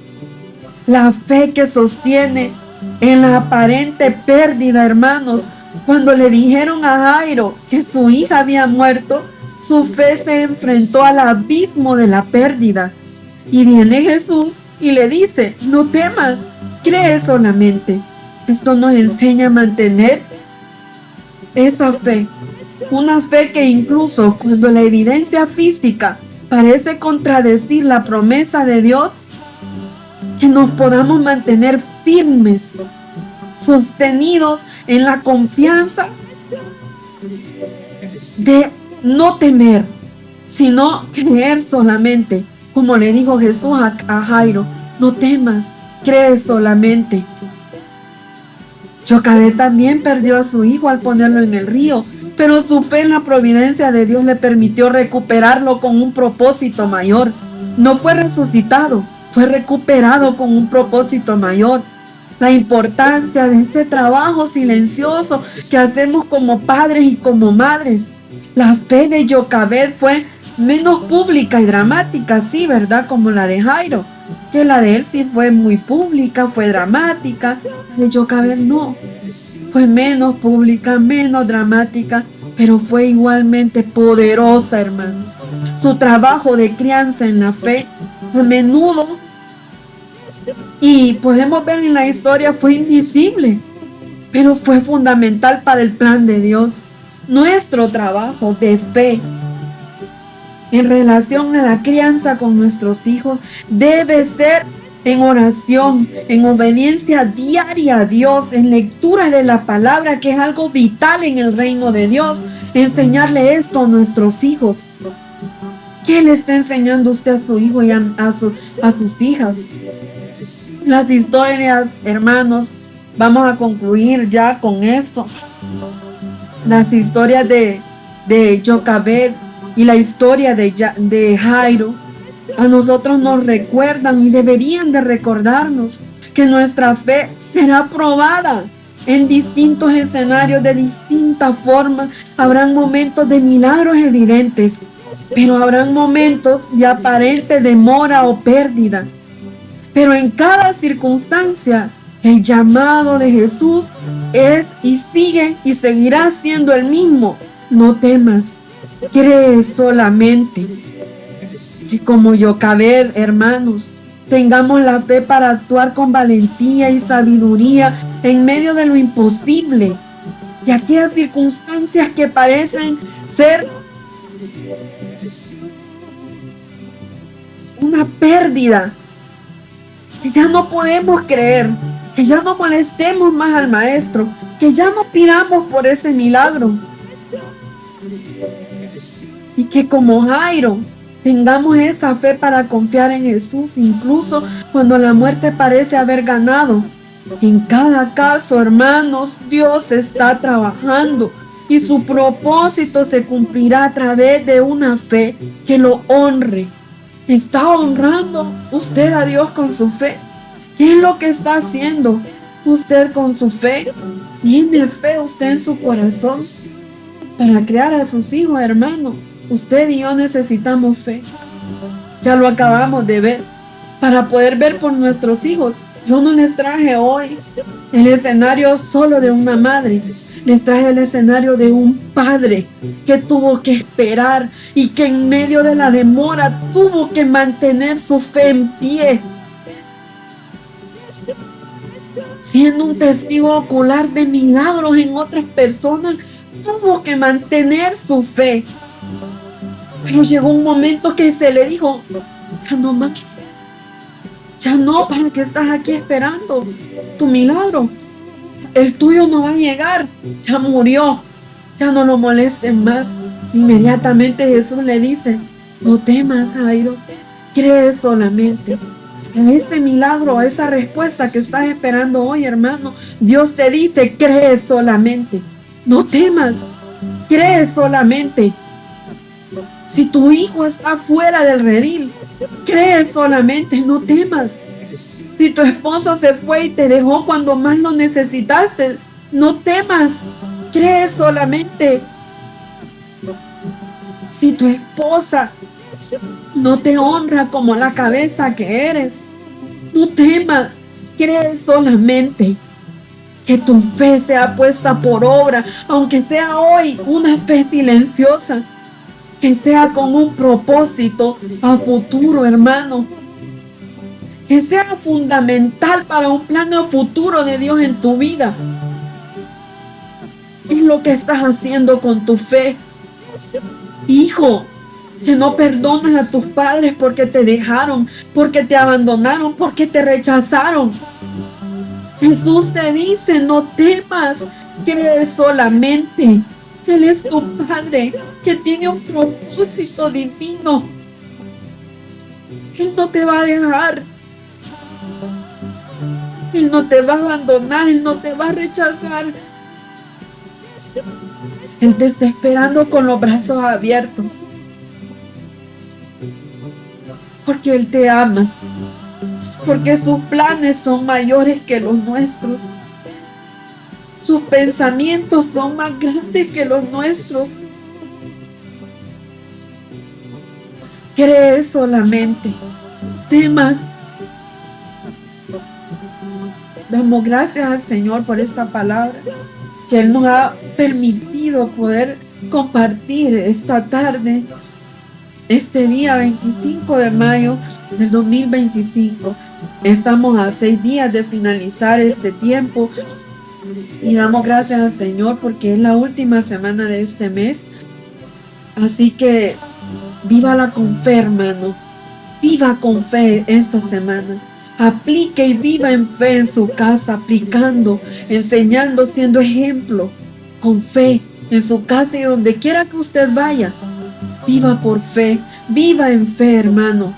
La fe que sostiene en la aparente pérdida, hermanos. Cuando le dijeron a Jairo que su hija había muerto, su fe se enfrentó al abismo de la pérdida. Y viene Jesús y le dice: no temas, cree solamente. Esto nos enseña a mantener esa fe. Una fe que incluso cuando la evidencia física parece contradecir la promesa de Dios, que nos podamos mantener firmes, sostenidos en la confianza de no temer, sino creer solamente. Como le dijo Jesús a Jairo: no temas, cree solamente. Jocabed también perdió a su hijo al ponerlo en el río, pero su fe en la providencia de Dios le permitió recuperarlo con un propósito mayor. No fue resucitado, fue recuperado con un propósito mayor. La importancia de ese trabajo silencioso que hacemos como padres y como madres. La fe de Jocabed fue menos pública y dramática, sí, ¿verdad? Como la de Jairo, que la de él sí fue muy pública, fue dramática. La de Jocabed no, fue menos pública, menos dramática, pero fue igualmente poderosa, hermano. Su trabajo de crianza en la fe, a menudo, y podemos ver en la historia, fue invisible, pero fue fundamental para el plan de Dios. Nuestro trabajo de fe en relación a la crianza con nuestros hijos debe ser en oración, en obediencia diaria a Dios, en lectura de la palabra, que es algo vital en el reino de Dios. Enseñarle esto a nuestros hijos. ¿Qué le está enseñando usted a su hijo y a sus hijas? Las historias, hermanos, vamos a concluir ya con esto. Las historias de Jocabed y la historia de Jairo a nosotros nos recuerdan y deberían de recordarnos que nuestra fe será probada en distintos escenarios, de distintas formas. Habrán momentos de milagros evidentes, pero habrán momentos de aparente demora o pérdida. Pero en cada circunstancia, el llamado de Jesús es y sigue y seguirá siendo el mismo. No temas, cree solamente. Que como Jocabed, hermanos, tengamos la fe para actuar con valentía y sabiduría en medio de lo imposible, y aquellas circunstancias que parecen ser una pérdida, que ya no podemos creer, que ya no molestemos más al Maestro, que ya no pidamos por ese milagro, y que como Jairo tengamos esa fe para confiar en Jesús, incluso cuando la muerte parece haber ganado. En cada caso, hermanos, Dios está trabajando y su propósito se cumplirá a través de una fe que lo honre. ¿Está honrando usted a Dios con su fe? ¿Qué es lo que está haciendo usted con su fe? ¿Tiene fe usted en su corazón para criar a sus hijos, hermanos? Usted y yo necesitamos fe. Ya lo acabamos de ver. Para poder ver por nuestros hijos, yo no les traje hoy el escenario solo de una madre. Les traje el escenario de un padre que tuvo que esperar y que en medio de la demora tuvo que mantener su fe en pie. Siendo un testigo ocular de milagros en otras personas, tuvo que mantener su fe. Pero llegó un momento que se le dijo: ya no más, ya no, ¿para qué estás aquí esperando tu milagro? El tuyo no va a llegar, ya murió, ya no lo molesten más. Inmediatamente Jesús le dice: no temas, Jairo, cree solamente. En ese milagro, a esa respuesta que estás esperando hoy, hermano, Dios te dice: cree solamente, no temas, cree solamente. Si tu hijo está fuera del redil, cree solamente, no temas. Si tu esposo se fue y te dejó cuando más lo necesitaste, no temas, cree solamente. Si tu esposa no te honra como la cabeza que eres, no temas, cree solamente que tu fe sea puesta por obra, aunque sea hoy una fe silenciosa, que sea con un propósito a futuro, hermano, que sea fundamental para un plan a futuro de Dios en tu vida. ¿Qué es lo que estás haciendo con tu fe? Hijo, que no perdonas a tus padres porque te dejaron, porque te abandonaron, porque te rechazaron. Jesús te dice, no temas, cree solamente que Él es tu Padre, que tiene un propósito divino. Él no te va a dejar. Él no te va a abandonar, Él no te va a rechazar. Él te está esperando con los brazos abiertos. Porque Él te ama. Porque sus planes son mayores que los nuestros. Sus pensamientos son más grandes que los nuestros. Cree solamente. Temas. Damos gracias al Señor por esta palabra que Él nos ha permitido poder compartir esta tarde, este día 25 de mayo del 2025. Estamos a 6 días de finalizar este tiempo y damos gracias al Señor porque es la última semana de este mes. Así que vívala con fe, hermano. Viva con fe esta semana. Aplique y viva en fe en su casa, aplicando, enseñando, siendo ejemplo, con fe en su casa y donde quiera que usted vaya. Viva por fe, viva en fe, hermano.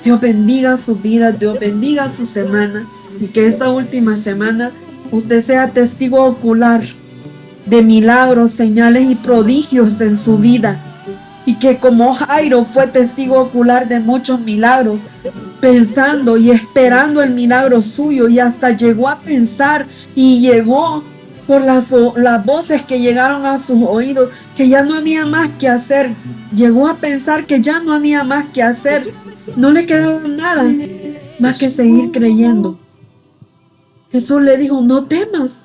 Dios bendiga su vida, Dios bendiga su semana y que esta última semana usted sea testigo ocular de milagros, señales y prodigios en su vida. Y que como Jairo fue testigo ocular de muchos milagros, pensando y esperando el milagro suyo, y hasta llegó a pensar y llegó por las voces que llegaron a sus oídos, que ya no había más que hacer. Llegó a pensar que ya no había más que hacer. No le quedaba nada más que seguir creyendo. Jesús le dijo, no temas.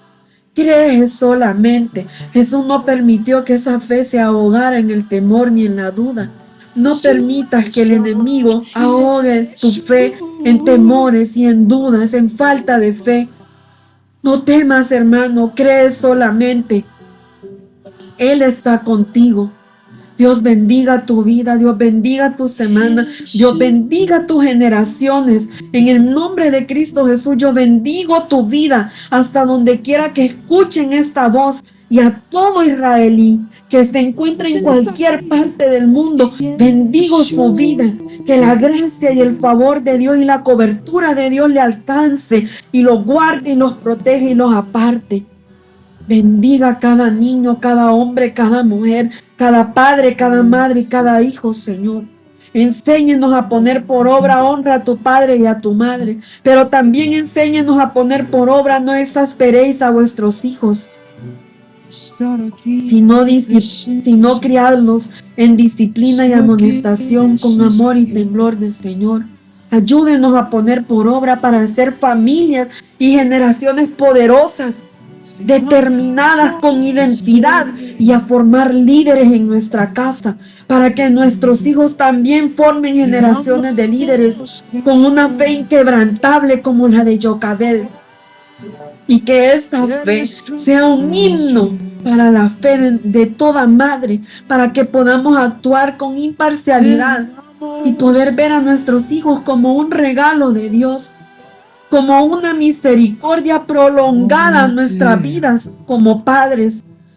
Cree solamente. Jesús no permitió que esa fe se ahogara en el temor ni en la duda. No permitas que el enemigo ahogue tu fe en temores y en dudas, en falta de fe. No temas, hermano, cree solamente. Él está contigo. Dios bendiga tu vida, Dios bendiga tu semana, Dios bendiga tus generaciones. En el nombre de Cristo Jesús, yo bendigo tu vida hasta donde quiera que escuchen esta voz, y a todo israelí que se encuentre en cualquier parte del mundo, bendigo su vida. Que la gracia y el favor de Dios y la cobertura de Dios le alcance y los guarde y los protege y los aparte. Bendiga a cada niño, cada hombre, cada mujer, cada padre, cada madre y cada hijo, Señor. Enséñenos a poner por obra, honra a tu padre y a tu madre, pero también enséñenos a poner por obra, no exasperéis a vuestros hijos, sino criadlos en disciplina y amonestación con amor y temblor del Señor. Ayúdenos a poner por obra para hacer familias y generaciones poderosas, determinadas con identidad, y a formar líderes en nuestra casa, para que nuestros hijos también formen generaciones de líderes con una fe inquebrantable como la de Jocabed, y que esta fe sea un himno para la fe de toda madre, para que podamos actuar con imparcialidad y poder ver a nuestros hijos como un regalo de Dios, como una misericordia prolongada en nuestras vidas como padres,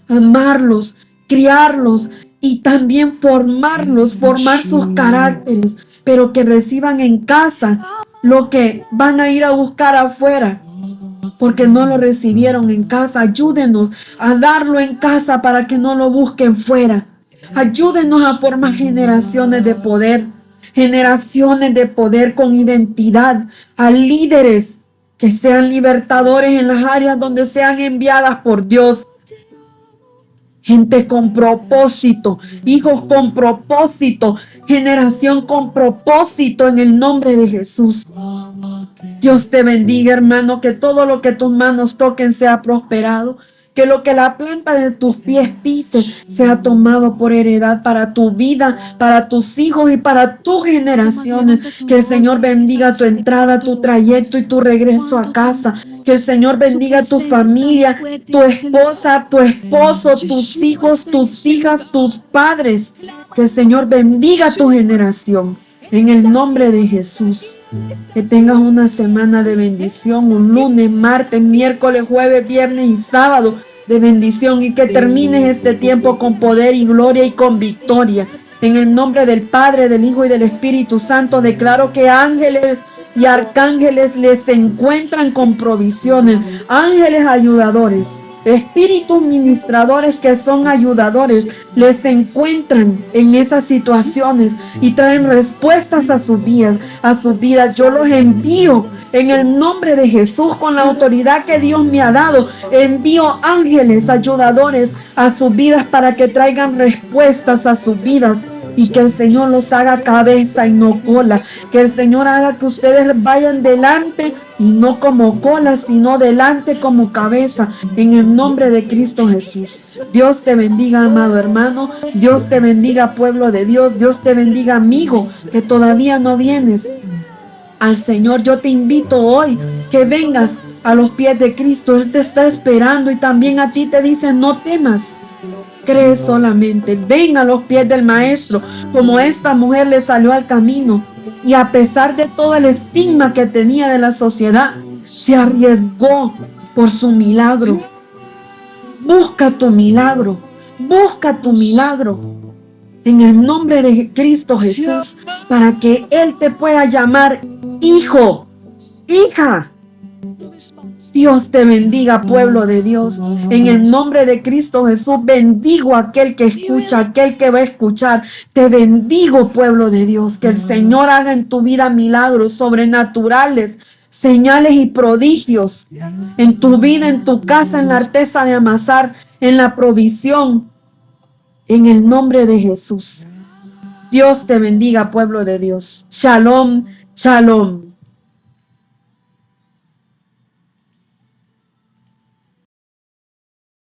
amarlos, criarlos y también formar sus caracteres, pero que reciban en casa lo que van a ir a buscar afuera, porque no lo recibieron en casa. Ayúdenos a darlo en casa para que no lo busquen fuera. Ayúdenos a formar generaciones de poder con identidad, a líderes que sean libertadores en las áreas donde sean enviadas por Dios. gente con propósito, hijos con propósito, generación con propósito en el nombre de Jesús. Dios te bendiga, hermano, que todo lo que tus manos toquen sea prosperado. Que lo que la planta de tus pies pise sea tomado por heredad para tu vida, para tus hijos y para tus generaciones. Que el Señor bendiga tu entrada, tu trayecto y tu regreso a casa. Que el Señor bendiga tu familia, tu esposa, tu esposo, tus hijos, tus hijas, tus padres. Que el Señor bendiga tu generación. En el nombre de Jesús, que tengas una semana de bendición, un lunes, martes, miércoles, jueves, viernes y sábado de bendición, y que termines este tiempo con poder y gloria y con victoria. En el nombre del Padre, del Hijo y del Espíritu Santo, declaro que ángeles y arcángeles les encuentran con provisiones, ángeles ayudadores. Espíritus ministradores que son ayudadores les encuentran en esas situaciones y traen respuestas a sus vidas, Yo los envío en el nombre de Jesús con la autoridad que Dios me ha dado. Envío ángeles ayudadores a sus vidas para que traigan respuestas a sus vidas. Y que el Señor los haga cabeza y no cola. Que el Señor haga que ustedes vayan delante y no como cola, sino delante como cabeza. En el nombre de Cristo Jesús. Dios te bendiga, amado hermano. Dios te bendiga, pueblo de Dios. Dios te bendiga, amigo, que todavía no vienes al Señor. Yo te invito hoy que vengas a los pies de Cristo. Él te está esperando y también a ti te dice: no temas. Cree solamente, ven a los pies del Maestro, como esta mujer le salió al camino y a pesar de todo el estigma que tenía de la sociedad, se arriesgó por su milagro. Busca tu milagro, busca tu milagro en el nombre de Cristo Jesús, para que Él te pueda llamar hijo, hija. Dios te bendiga, pueblo de Dios. En el nombre de Cristo Jesús, bendigo a aquel que escucha, aquel que va a escuchar. Te bendigo, pueblo de Dios. Que el Señor haga en tu vida milagros sobrenaturales, señales y prodigios. En tu vida, en tu casa, en la artesa de amasar, en la provisión. En el nombre de Jesús. Dios te bendiga, pueblo de Dios. Shalom, shalom.